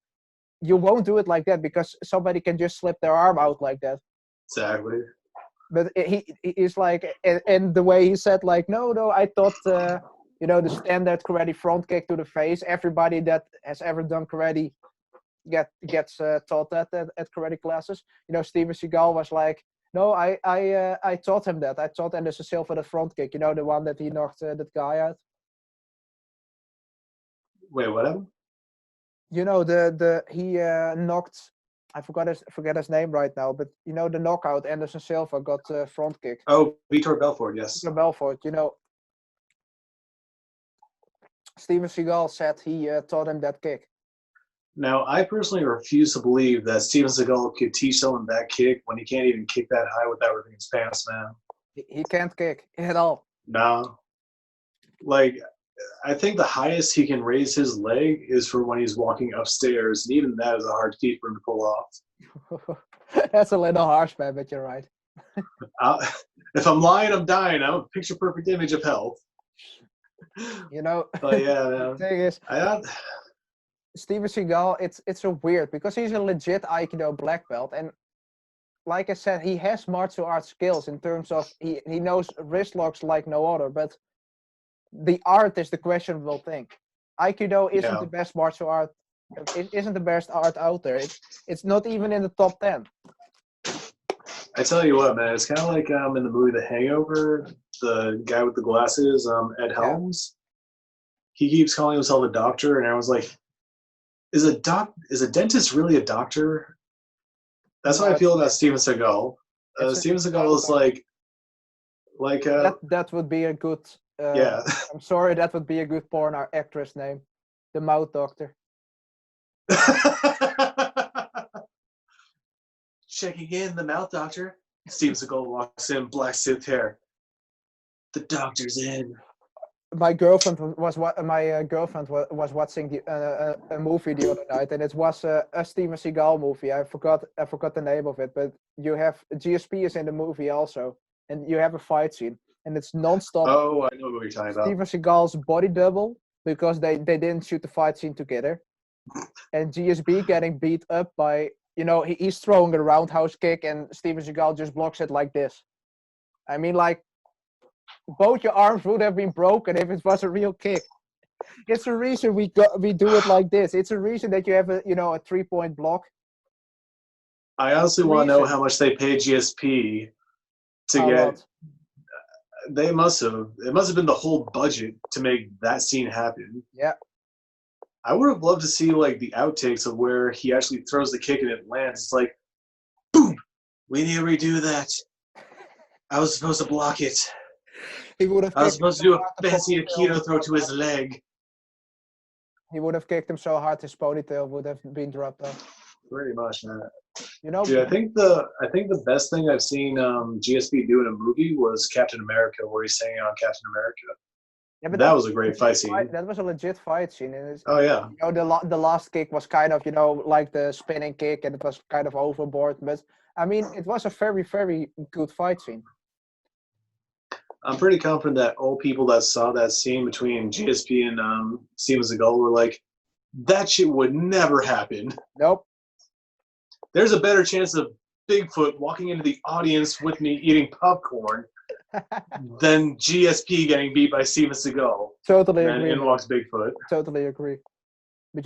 you won't do it like that because somebody can just slip their arm out like that. Exactly. But he's like, and the way he said, like, no, I thought, the standard karate front kick to the face. Everybody that has ever done karate gets taught that at karate classes. Steven Seagal was like, no, I taught him that. I taught Anderson Silva the front kick. The one that he knocked that guy out. Wait, what happened? He knocked. I forget his name right now, but the knockout. Anderson Silva got a front kick. Oh, Vitor Belfort, yes. Vitor Belfort. Steven Seagal said he taught him that kick. Now, I personally refuse to believe that Steven Seagal could teach someone that kick when he can't even kick that high without ripping his pants, man. He can't kick at all. Nah. Like, I think the highest he can raise his leg is for when he's walking upstairs, and even that is a hard feat for him to pull off. That's a little harsh, man, but you're right. If I'm lying, I'm dying. I'm a picture perfect image of health. You know, But yeah, the man. thing is, Steven Seagal, it's so weird because he's a legit Aikido black belt, and like I said, he has martial arts skills in terms of he knows wrist locks like no other, but the art is the questionable thing. Aikido isn't the best martial art. It isn't the best art out there. It's not even in the top 10. I tell you what, man, it's kind of like in the movie The Hangover, the guy with the glasses, Ed Helms. He keeps calling himself a doctor, and I was like, is a dentist really a doctor? That's how I feel about Steven Seagal. Steven Seagal is like that would be a good. Yeah. I'm sorry, that would be a good porn actress name, the Mouth Doctor. Checking in, the Mouth Doctor. Steven Seagal walks in, black suit hair. The doctor's in. My girlfriend was watching a movie the other night, and it was a Steven Seagal movie. I forgot the name of it, but you have GSP is in the movie also, and you have a fight scene, and it's non-stop. Oh, I know what you're talking about. Steven Seagal's body double because they didn't shoot the fight scene together, and GSP getting beat up by he's throwing a roundhouse kick, and Steven Seagal just blocks it like this. I mean, like, both your arms would have been broken if it was a real kick. It's a reason we do it like this. It's a reason that you have a 3-point block. I honestly want to know how much they paid GSP to get. They must have. It must have been the whole budget to make that scene happen. Yeah. I would have loved to see like the outtakes of where he actually throws the kick and it lands. It's like, boom. We need to redo that. I was supposed to block it. He would have. I was supposed to do a fancy Aikido throw to his leg. He would have kicked him so hard his ponytail would have been dropped off. Pretty much, man. Dude, I think the best thing I've seen GSP do in a movie was Captain America, where he's singing on Captain America. Yeah, but that was a great fight scene. That was a legit fight scene. And oh yeah. The last kick was kind of like the spinning kick, and it was kind of overboard. But I mean, it was a very, very good fight scene. I'm pretty confident that all people that saw that scene between GSP and Steven Seagal were like, that shit would never happen. Nope. There's a better chance of Bigfoot walking into the audience with me eating popcorn than GSP getting beat by Steven Seagal. Totally agree. And in walks Bigfoot. Totally agree. But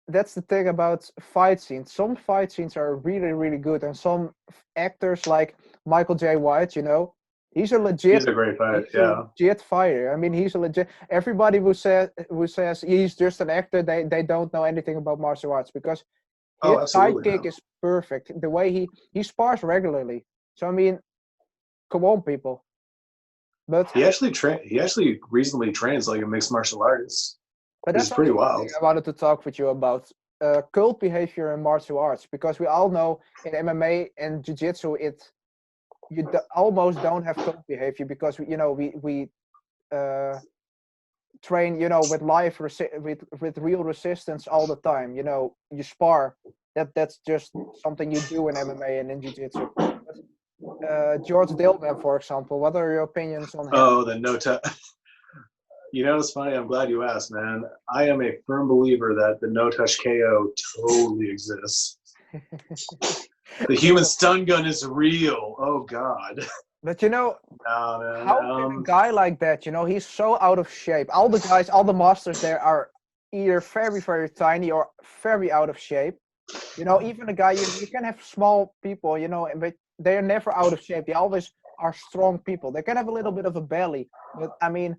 that's the thing about fight scenes. Some fight scenes are really, really good, and some actors like Michael J. White, he's a legit. He's a great fighter. Yeah. Legit fighter. I mean, he's a legit. Everybody who says he's just an actor, they don't know anything about martial arts because his sidekick is perfect. The way he spars regularly. So I mean, come on, people. But he actually reasonably trains like a mixed martial artist. But that's pretty wild. I wanted to talk with you about cult behavior in martial arts, because we all know in MMA and jiu-jitsu you almost don't have cult behavior because we train with live with real resistance all the time. You spar. That's just something you do in MMA and in jiu-jitsu. George Dillman, for example, what are your opinions on him? Oh, the no touch. It's funny. I'm glad you asked, man. I am a firm believer that the no-touch KO totally exists. The human stun gun is real. Oh, God. But how can a guy like that, he's so out of shape. All the masters there are either very, very tiny or very out of shape. Even a guy, you can have small people, but they're never out of shape. They always are strong people. They can have a little bit of a belly, but I mean,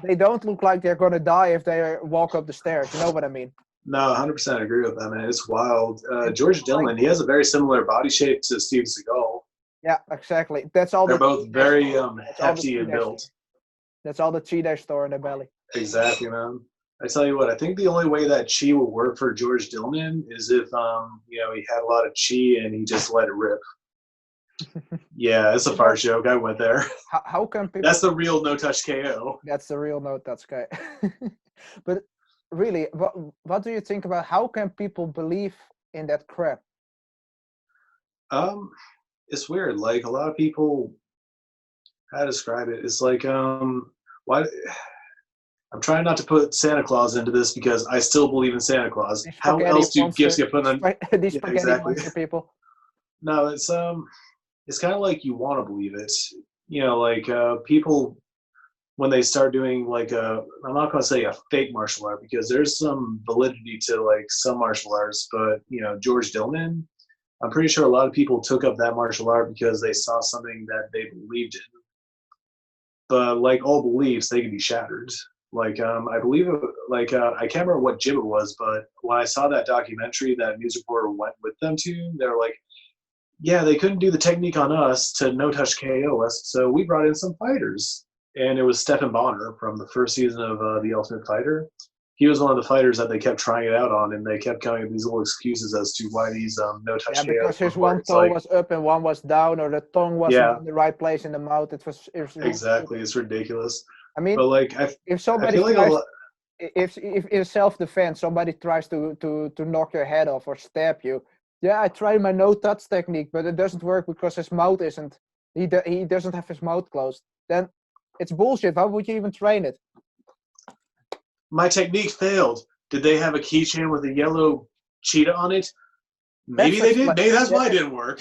they don't look like they're going to die if they walk up the stairs. You know what I mean? No, 100% agree with that, man. It's wild. George Dillman, he has a very similar body shape to Steven Seagal. Yeah, exactly. That's all. They're both very hefty and built. That's all the cheetah store in their belly. Exactly, man. I tell you what, I think the only way that chi will work for George Dillman is if he had a lot of chi and he just let it rip. Yeah, it's a fart joke. I went there. How can people? That's the real no touch KO. That's the real no touch KO. But really, what do you think about how can people believe in that crap? It's weird. Like a lot of people, how to describe it? It's like why? I'm trying not to put Santa Claus into this because I still believe in Santa Claus. How else do gifts get put on? These spaghetti monster people. No, it's kind of like you want to believe it. Like people when they start doing like I'm not going to say a fake martial art because there's some validity to like some martial arts, but George Dillman, I'm pretty sure a lot of people took up that martial art because they saw something that they believed in. But like all beliefs, they can be shattered. Like I believe I can't remember what gym it was, but when I saw that documentary that news reporter went with them to, they were like, yeah, they couldn't do the technique on us to no touch KO us, so we brought in some fighters. And it was Stephen Bonner from the first season of The Ultimate Fighter. He was one of the fighters that they kept trying it out on, and they kept coming up with these little excuses as to why these no touch KOs. Yeah, because his one toe was up and one was down, or the tongue wasn't in the right place in the mouth. It was exactly. It's ridiculous. I mean, but like if somebody if in self-defense somebody tries to knock your head off or stab you, yeah, I tried my no touch technique, but it doesn't work because his mouth isn't. He doesn't have his mouth closed. Then it's bullshit. Why would you even train it? My technique failed. Did they have a keychain with a yellow cheetah on it? Maybe they did. Maybe that's why it didn't work.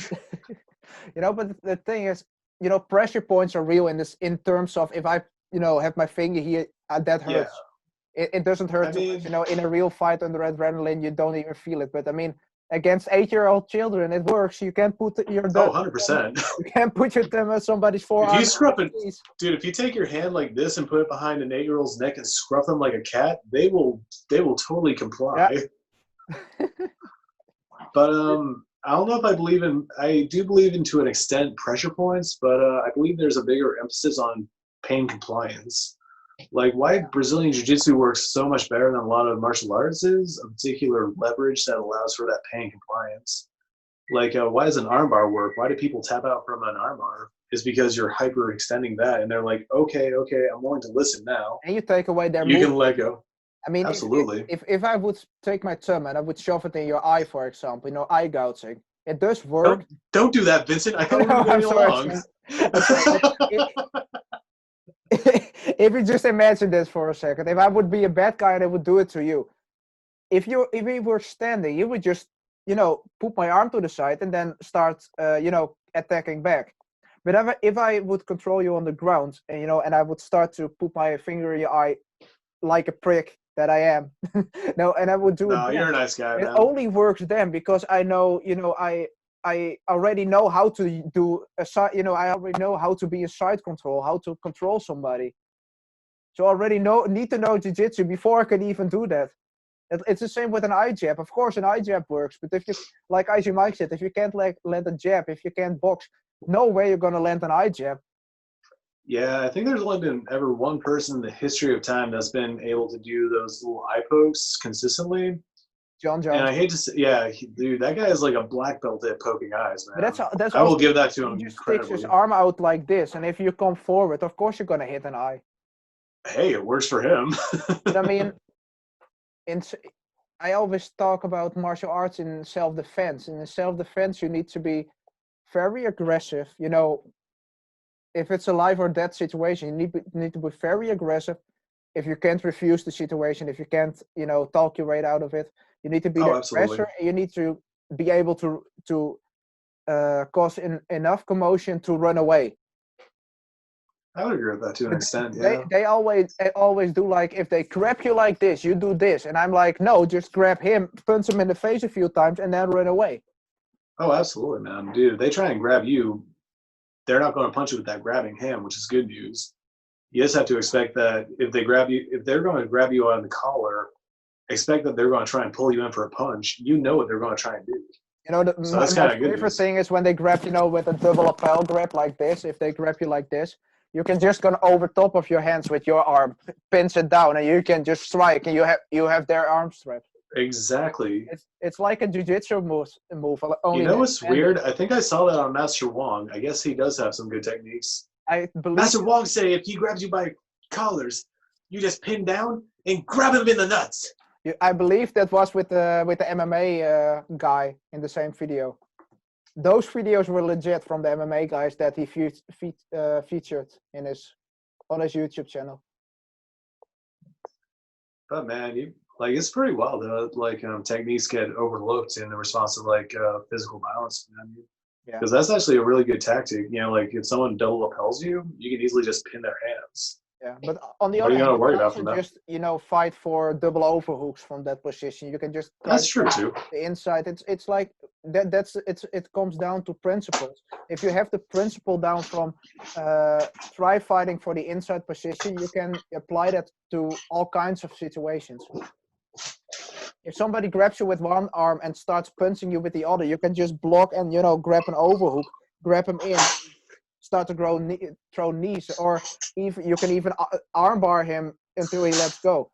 But the thing is, pressure points are real in terms of if I, have my finger here, that hurts. Yeah. It doesn't hurt too much. In a real fight under adrenaline, you don't even feel it. But I mean, against 8-year-old children, it works. You can't put your 100%. You can't put your thumb on somebody's forearm. If you scruff it, dude, if you take your hand like this and put it behind an 8-year-old's neck and scruff them like a cat, they will totally comply. Yeah. But I don't know if I do believe in to an extent pressure points, but I believe there's a bigger emphasis on pain compliance. Like why Brazilian Jiu-Jitsu works so much better than a lot of martial arts is a particular leverage that allows for that pain compliance. Like why does an armbar work? Why do people tap out from an armbar? It's because you're hyperextending that, and they're like, okay, I'm willing to listen now. And you take away their can let go. I mean, absolutely. If I would take my thumb and I would shove it in your eye, for example, eye gouging, it does work. Don't do that, Vincent. I thought we were going along. If you just imagine this for a second, if I would be a bad guy and I would do it to you, if we were standing, you would just put my arm to the side and then start attacking back. But if I would control you on the ground and and I would start to put my finger in your eye like a prick that I am, and I would do it. No, you're a nice guy. It only works then because I know I already know how to do a side. I already know how to be a side control, how to control somebody. So I already need to know jiu-jitsu before I can even do that. It's the same with an eye jab. Of course, an eye jab works, but if you, like IG Mike said, if you can't land a jab, if you can't box, no way you're gonna land an eye jab. Yeah, I think there's only been ever one person in the history of time that's been able to do those little eye pokes consistently. John Jones. And I hate to say, dude, that guy is like a black belt at poking eyes, man. But that's I will give that to him. He just sticks his arm out like this, and if you come forward, of course you're gonna hit an eye. Hey, it works for him. But I mean, I always talk about martial arts in self-defense. In self-defense, you need to be very aggressive. If it's a life or death situation, you need to be very aggressive. If you can't refuse the situation, if you can't, talk your way out of it, you need to be the aggressor. And you need to be able to cause enough commotion to run away. I would agree with that to an extent. Yeah. They always do, like, if they grab you like this, you do this, and I'm like, no, just grab him, punch him in the face a few times, and then run away. Oh, absolutely, man, dude. If they try and grab you, they're not going to punch you with that grabbing hand, which is good news. You just have to expect that if they're going to grab you on the collar, expect that they're going to try and pull you in for a punch. You know what they're going to try and do. So my favorite thing is when they grab, with a double lapel grab like this. If they grab you like this, You can just go over top of your hands with your arm, pins it down, and you can just strike, and you have their arm straps. Exactly. It's like a jiu-jitsu move. Only You know that what's weird? I think I saw that on Master Wong. I guess he does have some good techniques. I believe Master Wong say if he grabs you by collars, you just pin down and grab him in the nuts. I believe that was with the MMA guy in the same video. Those videos were legit from the MMA guys that he featured on his YouTube channel. But man, it's pretty wild though. Like techniques get overlooked in the response to like physical violence, man. Because that's actually a really good tactic. You know, like if someone double uphels you, you can easily just pin their hands. Yeah, but on the other hand, you can also just fight for double overhooks from that position. You can just that's true too. The inside. It's like that. It comes down to principles. If you have the principle down from try fighting for the inside position, you can apply that to all kinds of situations. If somebody grabs you with one arm and starts punching you with the other, you can just block and grab an overhook, grab him in, start to throw knees, or even you can even armbar him until he lets go.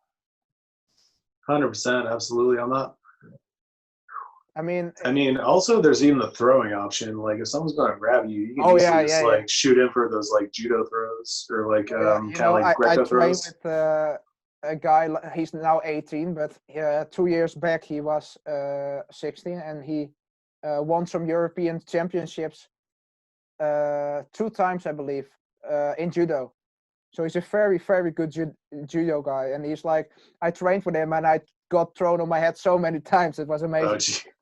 100%, absolutely. I'm not. I mean, also there's even the throwing option. Like if someone's going to grab you, you can easily just shoot in for those like judo throws or like kind of like Greco throws. I trained with a guy. He's now 18, but 2 years back he was 16, and he won some European championships 2 times, I believe, in judo. So he's a very, very good judo guy, and he's like, I trained with him, and I got thrown on my head so many times. It was amazing.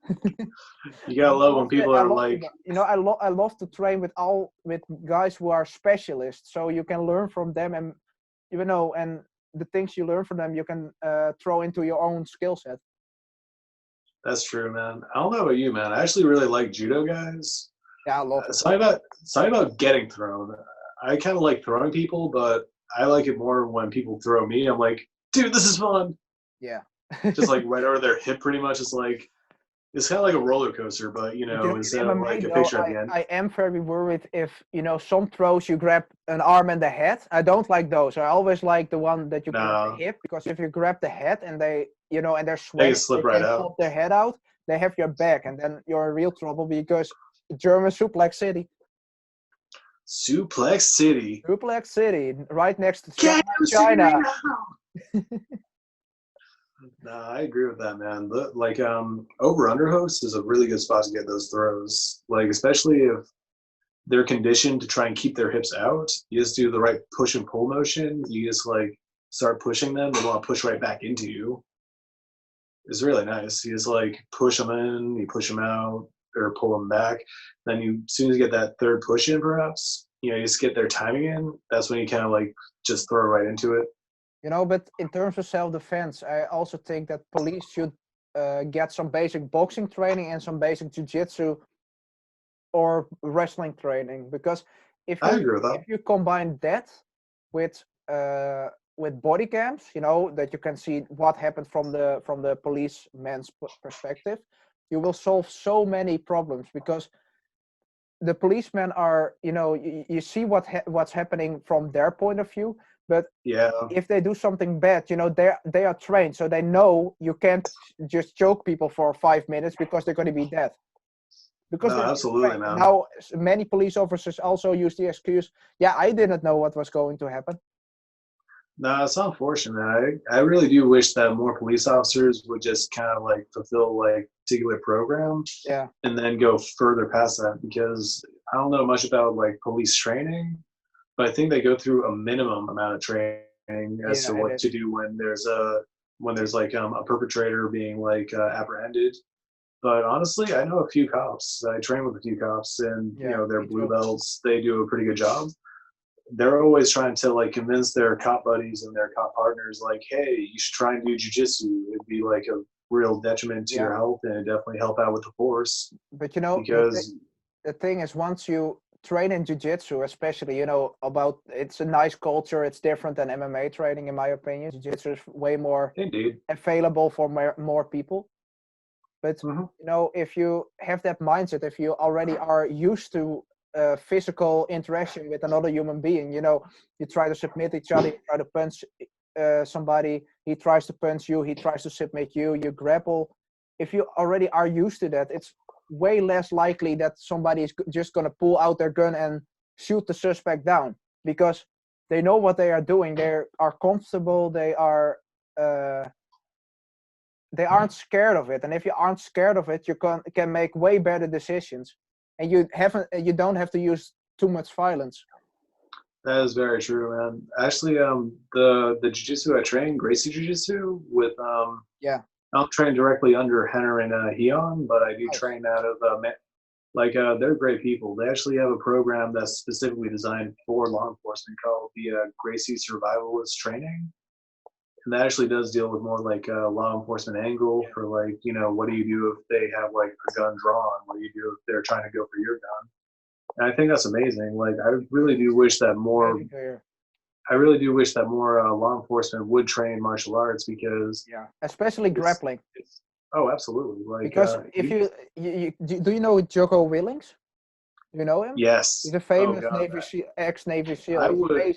You gotta love when people are like, I love to train with guys who are specialists, so you can learn from them, and and the things you learn from them, you can throw into your own skill set. That's true, man. I don't know about you, man. I actually really like judo guys. Yeah, I love it. Something about getting thrown. I kind of like throwing people, but I like it more when people throw me. I'm like, dude, this is fun. Yeah. Just like right over their hip, pretty much. It's kind of like a roller coaster, but instead of like a picture at the end. I am very worried if some throws you grab an arm and the head. I don't like those. I always like the one that you grab the hip, because if you grab the head and they and they're sweating, they slip right out. Pop their head out, they have your back, and then you're in real trouble, because German Suplex City. Suplex City. Suplex City, right next to China. Nah, I agree with that, man. Like over underhooks is a really good spot to get those throws. Like especially if they're conditioned to try and keep their hips out, you just do the right push and pull motion. You just like start pushing them. They want to push right back into you. It's really nice. You just like push them in, you push them out, or pull them back. Then as soon as you get that third push in, perhaps you just get their timing in. That's when you kind of like just throw right into it. But in terms of self-defense, I also think that police should get some basic boxing training and some basic jiu-jitsu or wrestling training, because if you combine that with body cams, that you can see what happened from the policeman's perspective, you will solve so many problems, because the policemen are, you see what's happening from their point of view. But if they do something bad, they are trained, so they know you can't just choke people for 5 minutes because they're going to be dead. Because absolutely, man. Now many police officers also use the excuse, I didn't know what was going to happen. No, it's unfortunate. I really do wish that more police officers would just kind of like fulfill like particular program, and then go further past that, because I don't know much about like police training. But I think they go through a minimum amount of training as to what to do when there's like a perpetrator being like apprehended. But honestly, I know a few cops. I train with a few cops, and they're blue belts. They do a pretty good job. They're always trying to like convince their cop buddies and their cop partners, like, hey, you should try and do jujitsu. It'd be like a real detriment to your health, and it'd definitely help out with the force. But because the thing is, once you train in jiu-jitsu, especially, it's a nice culture. It's different than MMA training, in my opinion. Jiu-jitsu is way more available for more people. But if you have that mindset, if you already are used to physical interaction with another human being. You know, you try to submit each other, you try to punch somebody, he tries to punch you, he tries to submit you, you grapple. If you already are used to that, it's way less likely that somebody is just going to pull out their gun and shoot the suspect down, because they know what they are doing. They are comfortable. They aren't scared of it. And if you aren't scared of it, you can make way better decisions, and you don't have to use too much violence. That is very true, man. Actually, the jiu-jitsu I train, Gracie Jiu-Jitsu, with Yeah. I don't train directly under Henner and Heon, but I do Nice. train out of they're great people. They actually have a program that's specifically designed for law enforcement called the Gracie Survivalist Training, and that actually does deal with more like a law enforcement angle for like, you know, what do you do if they have like a gun drawn? What do you do if they're trying to go for your gun? And I think that's amazing. Like, I really do wish that more law enforcement would train martial arts, because especially grappling. Oh, absolutely. Like, because if do you know Jocko Willings? You know him? Yes. He's a famous ex-Navy SEAL. I would love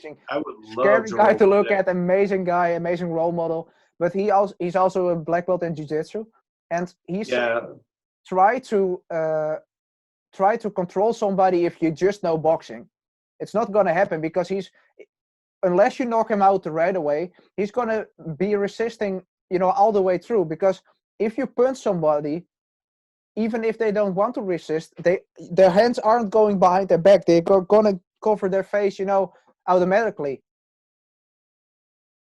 scary guy to look at, amazing guy, amazing role model. But he's also a black belt in jiu-jitsu, and he's try to control somebody if you just know boxing. It's not going to happen, because unless you knock him out right away, he's going to be resisting, you know, all the way through. Because if you punch somebody, even if they don't want to resist, their hands aren't going behind their back. They're going to cover their face, you know, automatically.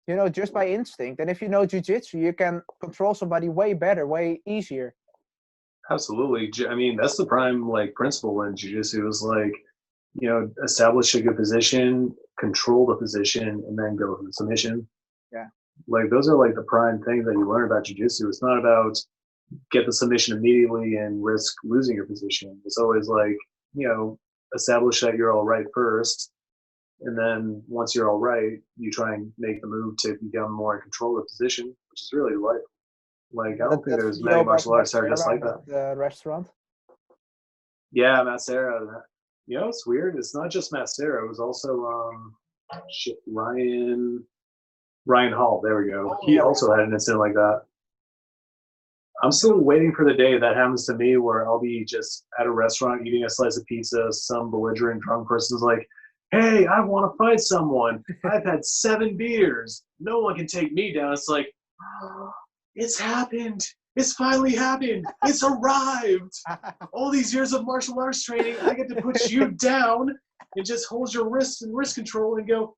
You know, just by instinct. And if you know jiu-jitsu, you can control somebody way better, way easier. Absolutely. I mean, that's the prime like principle in jiu-jitsu, is like, you know, establish a good position, control the position, and then go for the submission. Yeah. Like, those are like the prime things that you learn about jiu-jitsu. It's not about get the submission immediately and risk losing your position. It's always like, you know, establish that you're all right first, and then once you're all right, you try and make the move to become more in control of the position, which is really life. Like, I don't think there's many martial arts that are just like that. The restaurant. Yeah, Matt Serra. You know, it's weird. It's not just Matt Serra. It was also Ryan Hall. There we go. He also had an incident like that. I'm still waiting for the day that happens to me, where I'll be just at a restaurant eating a slice of pizza. Some belligerent drunk person's like, "Hey, I want to fight someone. I've had 7 beers. No one can take me down." It's like, oh, it's happened. It's finally happened. It's arrived. All these years of martial arts training, I get to put you down and just hold your wrists and wrist control and go,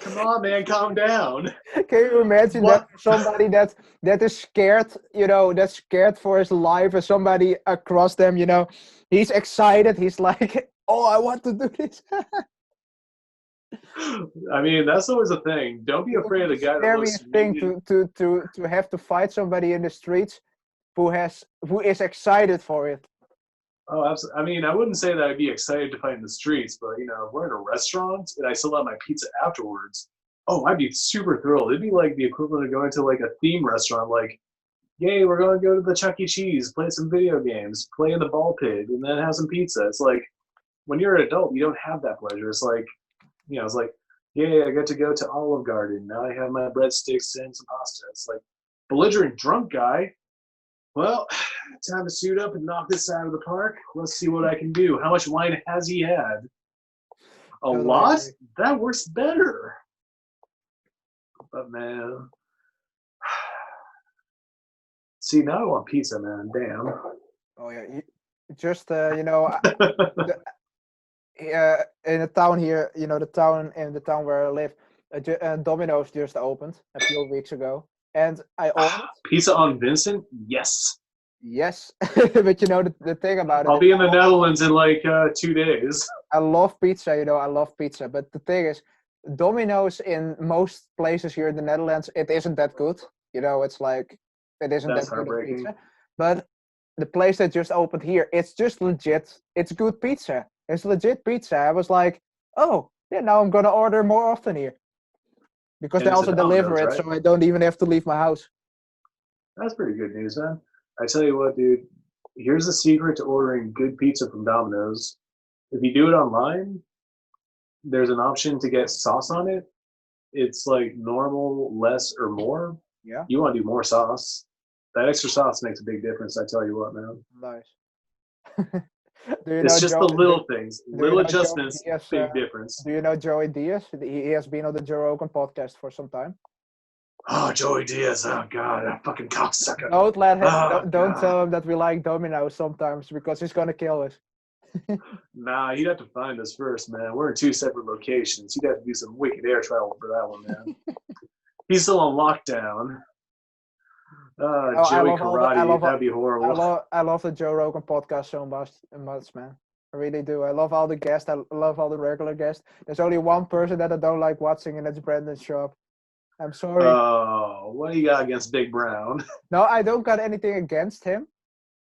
come on, man, calm down. Can you imagine that somebody that is scared, you know, that's scared for his life, or somebody across them, you know, he's excited. He's like, oh, I want to do this. I mean, that's always a thing. Don't be afraid of the guy that looks thing to have to fight somebody in the streets who is excited for it. Oh, absolutely. I mean, I wouldn't say that I'd be excited to fight in the streets, but, you know, if we're in a restaurant and I still have my pizza afterwards, oh, I'd be super thrilled. It'd be like the equivalent of going to like a theme restaurant, like, yay, we're going to go to the Chuck E. Cheese, play some video games, play in the ball pit, and then have some pizza. It's like, when you're an adult, you don't have that pleasure. It's like, you know, it's like, yay, I get to go to Olive Garden. Now I have my breadsticks and some pasta. It's like, belligerent drunk guy, well, time to suit up and knock this out of the park. Let's see what I can do. How much wine has he had? A lot? That works better. But, man. See, now I want pizza, man. Damn. Oh, yeah. Just, you know, in the town here, you know, the town where I live, Domino's just opened a few weeks ago. And I ordered pizza on Vincent. Yes. But you know the thing about it, I'll be in the Netherlands in like 2 days. I love pizza, you know, I love pizza. But the thing is, Domino's in most places here in the Netherlands, it isn't that good. You know, it's like it isn't that good of pizza. But the place that just opened here, it's just legit. It's good pizza. It's legit pizza. I was like, oh yeah, now I'm gonna order more often here. Because they also deliver it, right? So I don't even have to leave my house. That's pretty good news, man. I tell you what, dude. Here's the secret to ordering good pizza from Domino's. if you do it online, there's an option to get sauce on it. It's like normal, less, or more. Yeah. You want to do more sauce. That extra sauce makes a big difference. I tell you what, man. Nice. Do you know It's just the Joe? little things, Do you little know Joey adjustments, Diaz? big difference. Do you know Joey Diaz? He has been on the Joe Rogan podcast for some time. Oh, Joey Diaz. Oh God, that fucking cocksucker. Don't let him. Oh, Don't God. tell him that we like dominoes sometimes because he's gonna kill us. Nah, he'd have to find us first, man. We're in 2 separate locations. He'd have to do some wicked air travel for that one, man. He's still on lockdown. Oh, Joey Karate, that'd be horrible. I love the Joe Rogan podcast so much, man. I really do. I love all the guests. I love all the regular guests. There's only one person that I don't like watching, and that's Brandon Sharp. I'm sorry. Oh, what do you got against Big Brown? No, I don't got anything against him.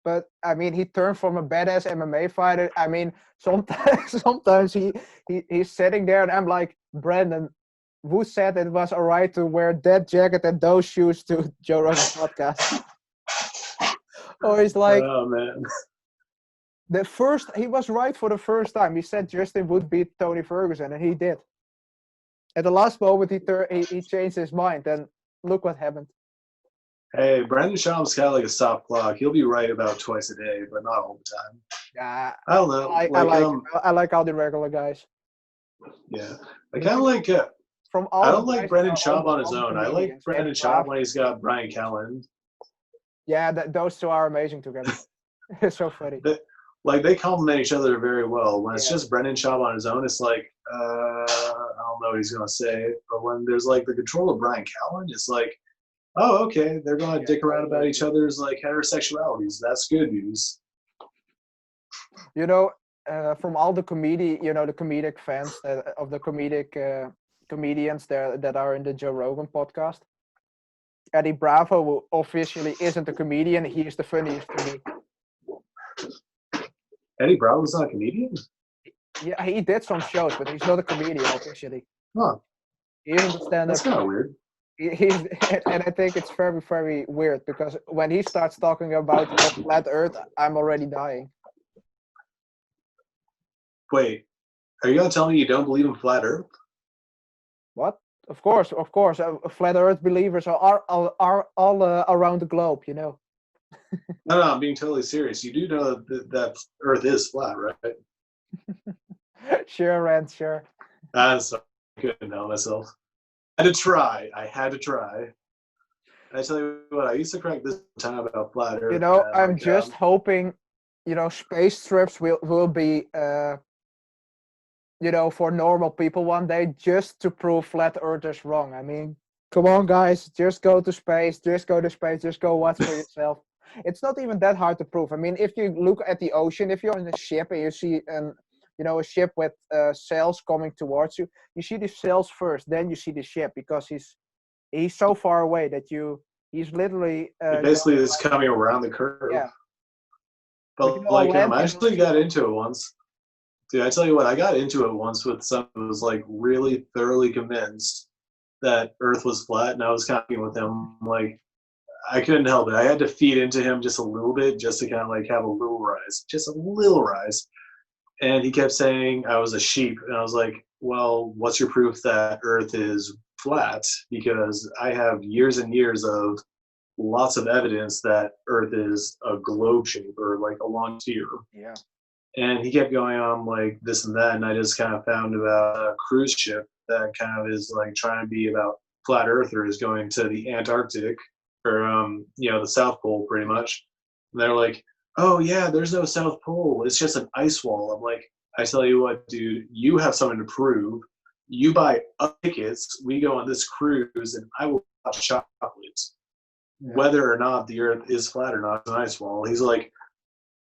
But I mean, he turned from a badass MMA fighter. I mean, sometimes he's sitting there, and I'm like, Brandon, who said it was alright to wear that jacket and those shoes to Joe Rogan's podcast? Or he's like, Oh man, he was right for the first time. He said Justin would beat Tony Ferguson, and he did. At the last moment, he changed his mind, and look what happened. hey, Brandon Schaub's kind of like a stop clock. He'll be right about twice a day, but not all the time. Yeah, I don't know. I like all the regular guys. Yeah, I kind of like. From all I don't like guys, Brendan all Schaub on his the own. I like comedians, Brendan Eddie Schaub Braff. when he's got Brian Callen. Yeah, those two are amazing together. It's so funny. Like they complement each other very well. When it's Yeah. just Brendan Schaub on his own, it's like I don't know what he's gonna say. But when there's like the control of Brian Callen, it's like, oh, okay, they're gonna dick around about each other's like heterosexualities. That's good news. You know, from all the the comedic fans of the comedians that are in the Joe Rogan podcast, Eddie Bravo, who officially isn't a comedian, he is the funniest to me. Eddie Bravo's not a comedian? Yeah, he did some shows, but he's not a comedian officially. Huh. He isn't a stand-up. That's kind of weird. And I think it's very, very weird because when he starts talking about the flat Earth, I'm already dying. Wait, are you gonna tell me you don't believe in flat Earth? What? Of course. Flat Earth believers are all around the globe, you know. No, I'm being totally serious. You do know that Earth is flat, right? Sure, Rand, sure. I'm sorry, I couldn't help myself. I had to try. I tell you what, I used to crack this time about flat Earth. You know, man. I'm Like, just hoping, space trips will be, for normal people one day, just to prove flat Earthers wrong. I mean, come on, guys, just go to space. Just go to space. Just go watch for yourself. It's not even that hard to prove. I mean, if you look at the ocean, if you're in a ship and you see a ship with sails coming towards you, you see the sails first, then you see the ship because he's so far away that he's literally it basically is coming around the curve. Yeah. But like I actually got into it once. Dude, I tell you what, I got into it once with someone who was like really thoroughly convinced that Earth was flat, and I was talking with him like I couldn't help it. I had to feed into him just a little bit, just to kind of like have a little rise, just a little rise. And he kept saying I was a sheep, and I was like, well, what's your proof that Earth is flat? Because I have years and years of lots of evidence that Earth is a globe shape or like a long sphere. Yeah. And he kept going on like this and that, and I just kind of found about a cruise ship that kind of is like trying to be about flat earthers going to the Antarctic or the South Pole pretty much. And they're like, oh yeah, there's no South Pole, it's just an ice wall. I'm like, I tell you what, dude, you have something to prove. You buy tickets, we go on this cruise, and I will buy chocolates. Yeah. Whether or not the Earth is flat or not, it's an ice wall. He's like,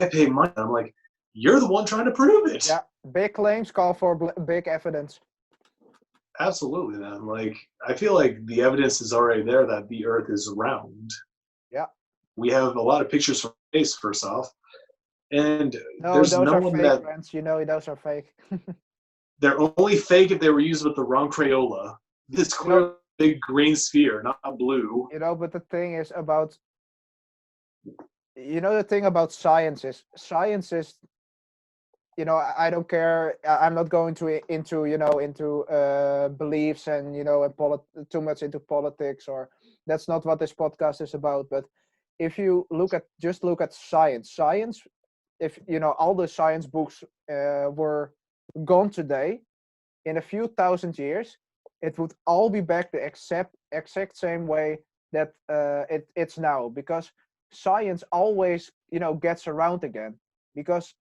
I pay money. I'm like, you're the one trying to prove it. Yeah, big claims call for big evidence. Absolutely, man. Like, I feel like the evidence is already there that the Earth is round. Yeah. We have a lot of pictures from space, first off. And no, there's those no are one fake, that... friends. Those are fake. They're only fake if they were used with the wrong Crayola. It's clearly a big green sphere, not blue. But the thing is about... the thing about science is I don't care. I'm not going into beliefs and and too much into politics, or that's not what this podcast is about. But if you look at science, if all the science books were gone today, in a few thousand years, it would all be back the exact same way that it's now, because science always gets around again, because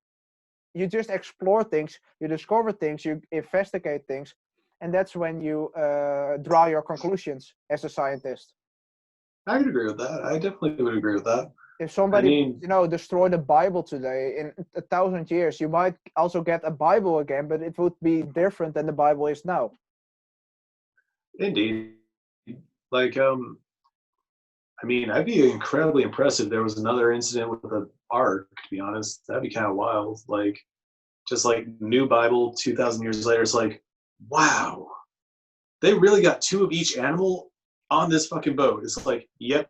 you just explore things, you discover things, you investigate things, and that's when you draw your conclusions as a scientist. I could agree with that. I definitely would agree with that. If I somebody mean, destroy the Bible today, in 1,000 years you might also get a Bible again, but it would be different than the Bible is now. indeed. Like, I mean, I'd be incredibly impressed if there was another incident with the ark, to be honest. That'd be kind of wild. Like, just like new Bible 2,000 years later, it's like, wow, they really got two of each animal on this fucking boat. It's like, yep.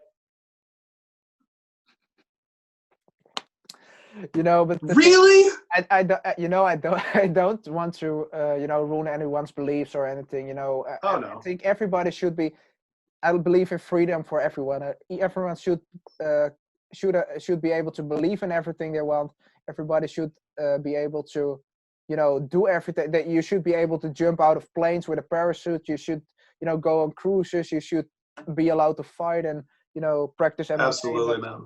But Really? I I don't want to ruin anyone's beliefs or anything. Oh, I no. think everybody should be. I believe in freedom for everyone. Everyone should be able to believe in everything they want. Everybody should be able to, do everything. That you should be able to jump out of planes with a parachute. You should, go on cruises. You should be allowed to fight and practice MMA. Absolutely, man.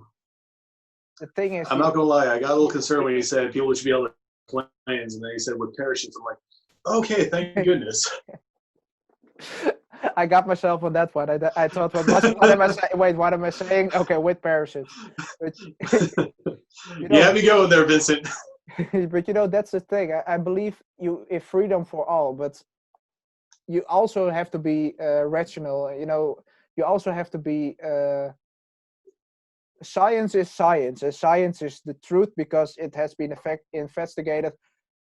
The thing is, I'm not gonna lie, I got a little concerned when you said people should be able to planes, and then you said with parachutes. I'm like, okay, thank goodness. I got myself on that one. I thought, what am I saying? Wait, what am I saying? Okay, with parachutes. But, you have me going there, Vincent. but that's the thing. I believe in freedom for all, but you also have to be rational. You also have to be. Science is science, and science is the truth because it has been investigated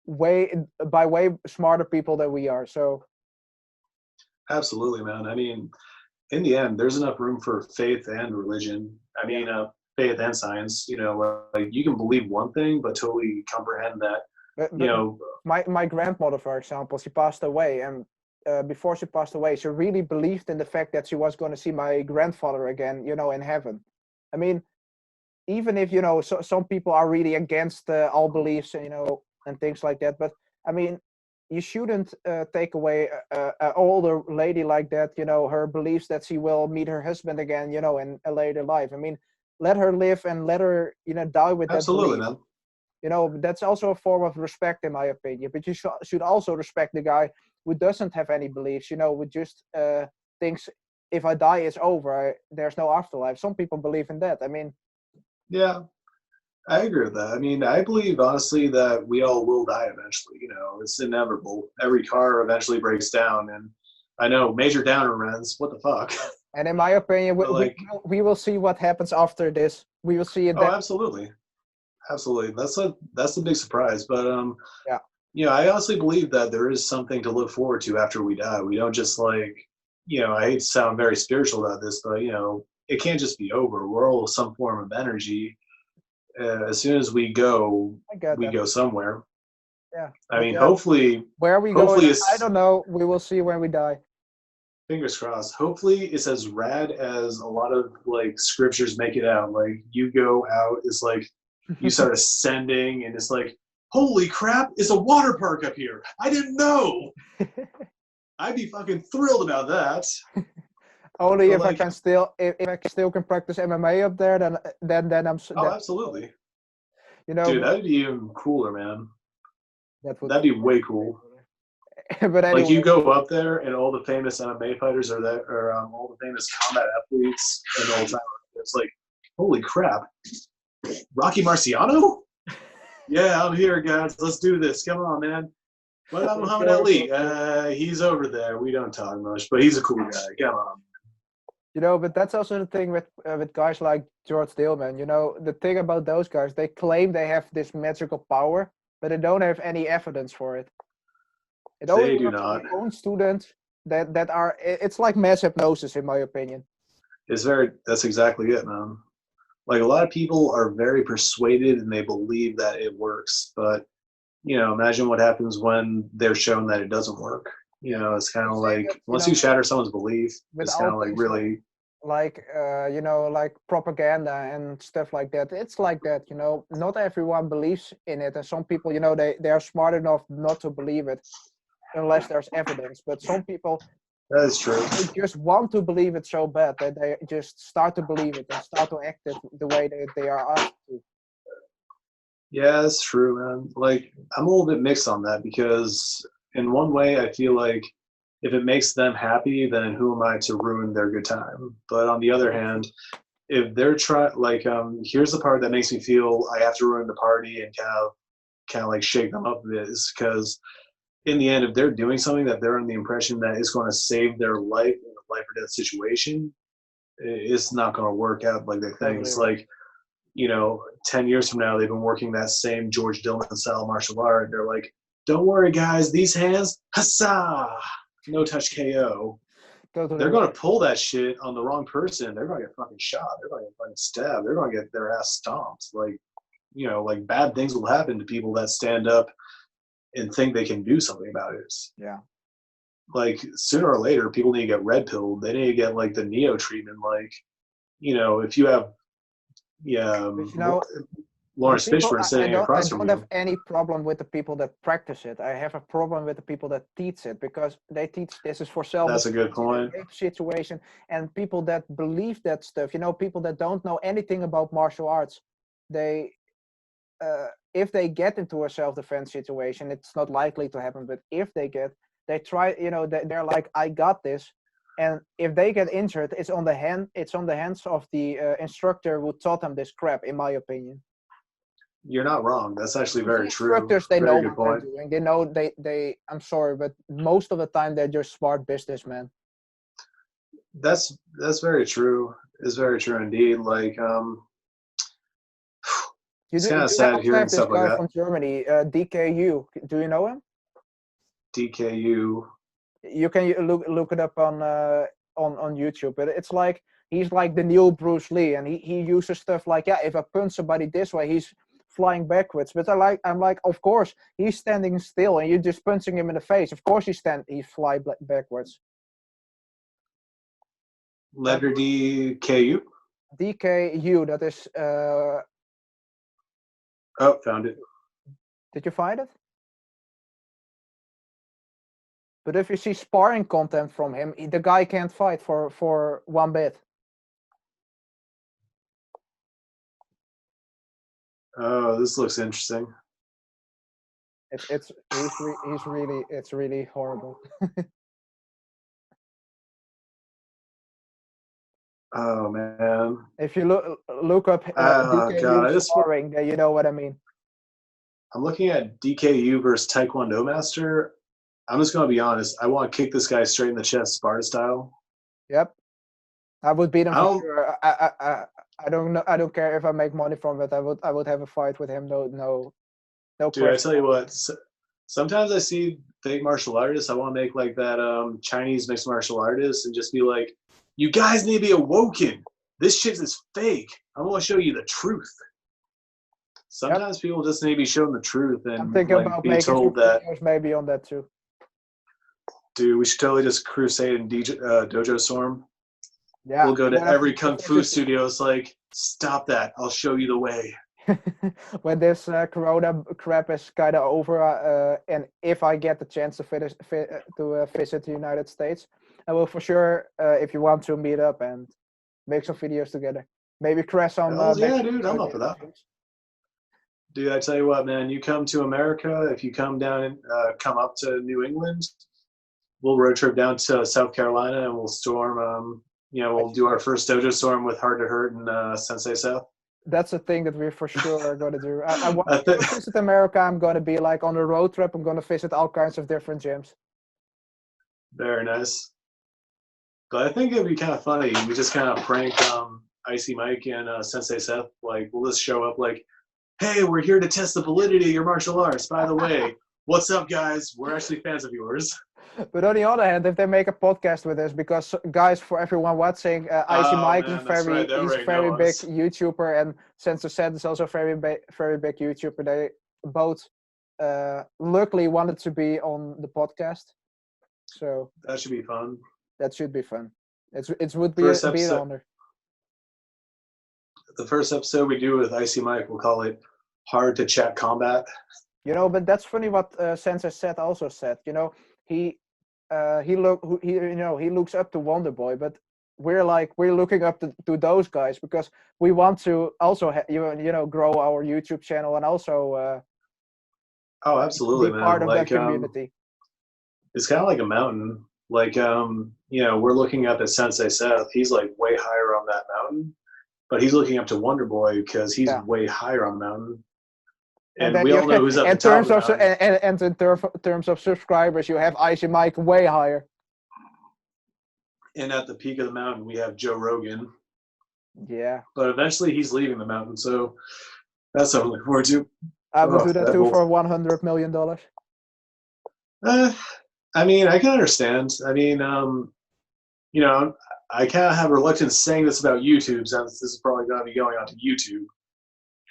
by way smarter people than we are. So. Absolutely, man. I mean, in the end, there's enough room for faith and religion. I mean, faith and science. Like you can believe one thing, but totally comprehend that. But my grandmother, for example, she passed away, and before she passed away, she really believed in the fact that she was going to see my grandfather again, in heaven. I mean, even if some people are really against all beliefs, and things like that, but I mean, you shouldn't take away an older lady like that, her beliefs that she will meet her husband again, in a later life. I mean, let her live and let her, die with that absolutely, belief. man. That's also a form of respect, in my opinion. But you should also respect the guy who doesn't have any beliefs, who just thinks if I die, it's over. There's no afterlife. Some people believe in that. I mean, yeah. I agree with that. I mean, I believe honestly that we all will die eventually. It's inevitable. Every car eventually breaks down, and I know major downer runs. What the fuck? And in my opinion, we will see what happens after this. We will see it. Oh, absolutely, absolutely. That's the big surprise. But I honestly believe that there is something to look forward to after we die. We don't just I hate to sound very spiritual about this, but it can't just be over. We're all some form of energy. As soon as we go, we go somewhere. Yeah. I mean, hopefully. Where we go, I don't know. We will see when we die. Fingers crossed. Hopefully, it's as rad as a lot of scriptures make it out. Like you go out, it's like you start ascending, and it's like, holy crap! It's a water park up here. I didn't know. I'd be fucking thrilled about that. Only if I can if I still can practice MMA up there, then I'm. Oh, absolutely. Dude, that'd be even cooler, man. That'd be way cool. But anyway, you go up there, and all the famous MMA fighters are there, or all the famous combat athletes in the whole time. It's like, holy crap, Rocky Marciano? Yeah, I'm here, guys. Let's do this. Come on, man. What about Muhammad Ali? He's over there. We don't talk much, but he's a cool guy. Come on. But that's also the thing with guys like George Dillman. The thing about those guys, they claim they have this magical power, but they don't have any evidence for it. They do not. Their own students that are. It's like mass hypnosis, in my opinion. That's exactly it, man. Like a lot of people are very persuaded and they believe that it works, but imagine what happens when they're shown that it doesn't work. It's kind of Same like with, once you shatter someone's belief, with it's kind all of like things really. like like propaganda and stuff like that. It's like that, not everyone believes in it, and some people, they are smart enough not to believe it unless there's evidence. But some people, That is true. they just want to believe it so bad that they just start to believe it and start to act it the way they are asked to. Yeah, that's true, man. Like, I'm a little bit mixed on that because, in one way, I feel like if it makes them happy, then who am I to ruin their good time? But on the other hand, if they're trying, like, here's the part that makes me feel I have to ruin the party and kind of like shake them up a bit is because, in the end, if they're doing something that they're under the impression that is going to save their life in a life or death situation, it's not going to work out like they think. Totally It's right. like 10 years from now, they've been working that same George Dillman style martial art. They're like, don't worry, guys, these hands, huzzah, no touch KO. Totally They're going right. to pull that shit on the wrong person. They're going to get fucking shot. They're going to get fucking stabbed. They're going to get their ass stomped. Like, like bad things will happen to people that stand up and think they can do something about it. Yeah. Like, sooner or later, people need to get red pilled. They need to get, like, the Neo treatment. Like, if you have, yeah, But the Lawrence people, Fishburne I sitting don't I across from don't have you. any problem with the people that practice it. I have a problem with the people that teach it, because they teach this is for That's a good self-defense in a point. rape situation, and people that believe that stuff, people that don't know anything about martial arts, they if they get into a self-defense situation, it's not likely to happen, but if they try, they're like, I got this. And if they get injured, it's on the hands of the instructor who taught them this crap, in my opinion. You're not wrong. That's actually Because the very true. instructors, they know Very good what they're point. doing. They know they I'm sorry, but most of the time they're just smart businessmen. That's very true. It's very true indeed. Like, it's kind of You sad also hearing have this stuff like guy that. from Germany, DKU. Do you know him? DKU. You can look it up on YouTube. But it's like he's like the new Bruce Lee, and he uses stuff like, yeah, if I punch somebody this way, he's flying backwards. But I'm like, of course he's standing still, and you're just punching him in the face. Of course he fly backwards. Letter DKU. DKU. That is. Oh, found it. Did you find it? But if you see sparring content from him, the guy can't fight for one bit. Oh, this looks interesting. It's really horrible. Oh man. If you look up Oh DKU god. sparring, then you know what I mean. I'm looking at DKU versus Taekwondo Master. I'm just gonna be honest. I want to kick this guy straight in the chest, Sparta style. Yep, I would beat him I for don't. sure. I don't know. I don't care if I make money from it. I would have a fight with him. No Dude, I question. tell you what. Sometimes I see fake martial artists. I want to make like that Chinese mixed martial artist and just be like, "You guys need to be awoken. This shit is fake. I want to show you the truth." Yep, Sometimes people just need to be shown the truth I'm and thinking like about be making some told that, videos maybe on that too. dude, we should totally just crusade in Dojo Storm. Yeah, We'll go to every kung fu visit studio. It's like, stop that. I'll show you the way. when this corona crap is kind of over, and if I get the chance to visit the United States, I will for sure, if you want to, meet up and make some videos together. Maybe crash some Hells yeah, Mexican dude. I'm up for that. gyms. Dude, I tell you what, man, you come to America, if you come down and come up to New England, we'll road trip down to South Carolina and we'll storm, we'll do our first dojo storm with Hard to Hurt and Sensei Seth. That's a thing that we for sure are going to do. I want I to think, visit America. I'm going to be like on a road trip. I'm going to visit all kinds of different gyms. very nice. But I think it'd be kind of funny. We just kind of prank Icy Mike and Sensei Seth. Like, we'll just show up like, hey, we're here to test the validity of your martial arts. By the way, what's up, guys? We're actually fans of yours. But on the other hand, if they make a podcast with us, because guys, for everyone watching, Icy Oh Mike is man, that's right. They he's a already know very big us. YouTuber, and Sensor Set is also a very big YouTuber. They both luckily wanted to be on the podcast, so That should be fun. that should be fun. It would be First be an episode, honor. the first episode we do with Icy Mike, we'll call it Hard to Chat Combat. You know, but that's funny what Sensei said also said. You know, he looks up to Wonder Boy, but we're looking up to those guys because we want to also grow our YouTube channel and also Oh, absolutely, be man. part of Like, that community. it's kind of like a mountain. Like, we're looking up at Sensei Seth. He's like way higher on that mountain, but he's looking up to Wonder Boy because he's way higher on the mountain. And we all know who's at the top of the mountain. And in terms of subscribers, you have Icy Mike way higher. And at the peak of the mountain, we have Joe Rogan. Yeah. But eventually he's leaving the mountain, so that's something to look forward to. I would do that too for $100 million. I mean, I can understand. I mean, I kind of have reluctance saying this about YouTube since this is probably going to be going onto YouTube.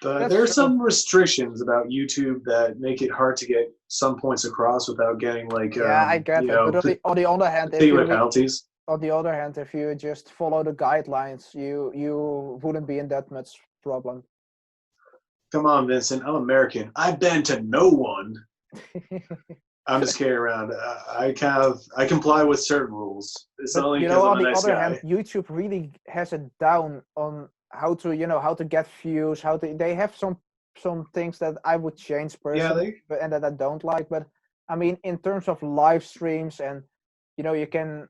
But there are some restrictions about YouTube that make it hard to get some points across without getting like I get that. But on the other hand, penalties. On the other hand, if you just follow the guidelines, you wouldn't be in that much problem. Come on, Vincent. I'm American. I bend to no one. I'm just kidding around. I comply with certain rules. It's only because I'm a nice guy. On the other hand, YouTube really has it down on how to get views. They have some things that I would change personally, and that I don't like. But I mean, in terms of live streams and you can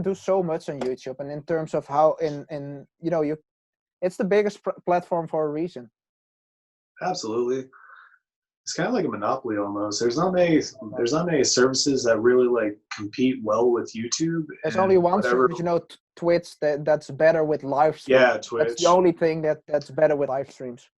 do so much on YouTube, and in terms of how it's the biggest platform for a reason. Absolutely. It's kind of like a monopoly almost. There's not many services that really like compete well with YouTube. There's only one service, Twitch that's better with live streams. Yeah, Twitch. That's the only thing that's better with live streams.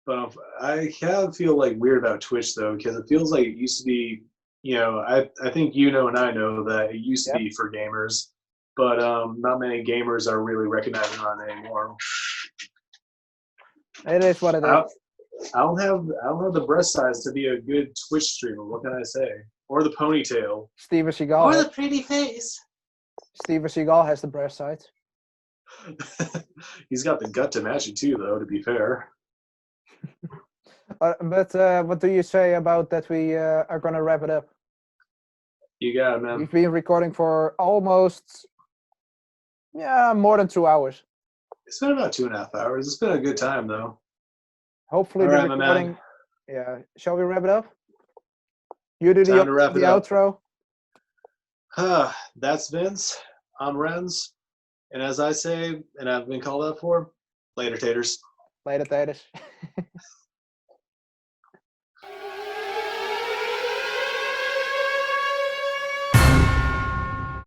But I kind of feel like weird about Twitch though, because it feels like it used to be. I think and I know that it used to be for gamers, but not many gamers are really recognizing on it anymore. It is what it is. I don't have the breast size to be a good Twitch streamer. What can I say? Or the ponytail. Steven Seagal. Or the pretty face. Steven Seagal has the breast size. He's got the gut to match it too, though. To be fair. But what do you say about that? We are gonna wrap it up. You got it, man. We've been recording for almost more than 2 hours. It's been about 2.5 hours. It's been a good time though. Hopefully the recording. Yeah. Shall we wrap it up? You do the outro. That's Vince. I'm Renz. And as I say, and I've been called out for, later taters. Later taters.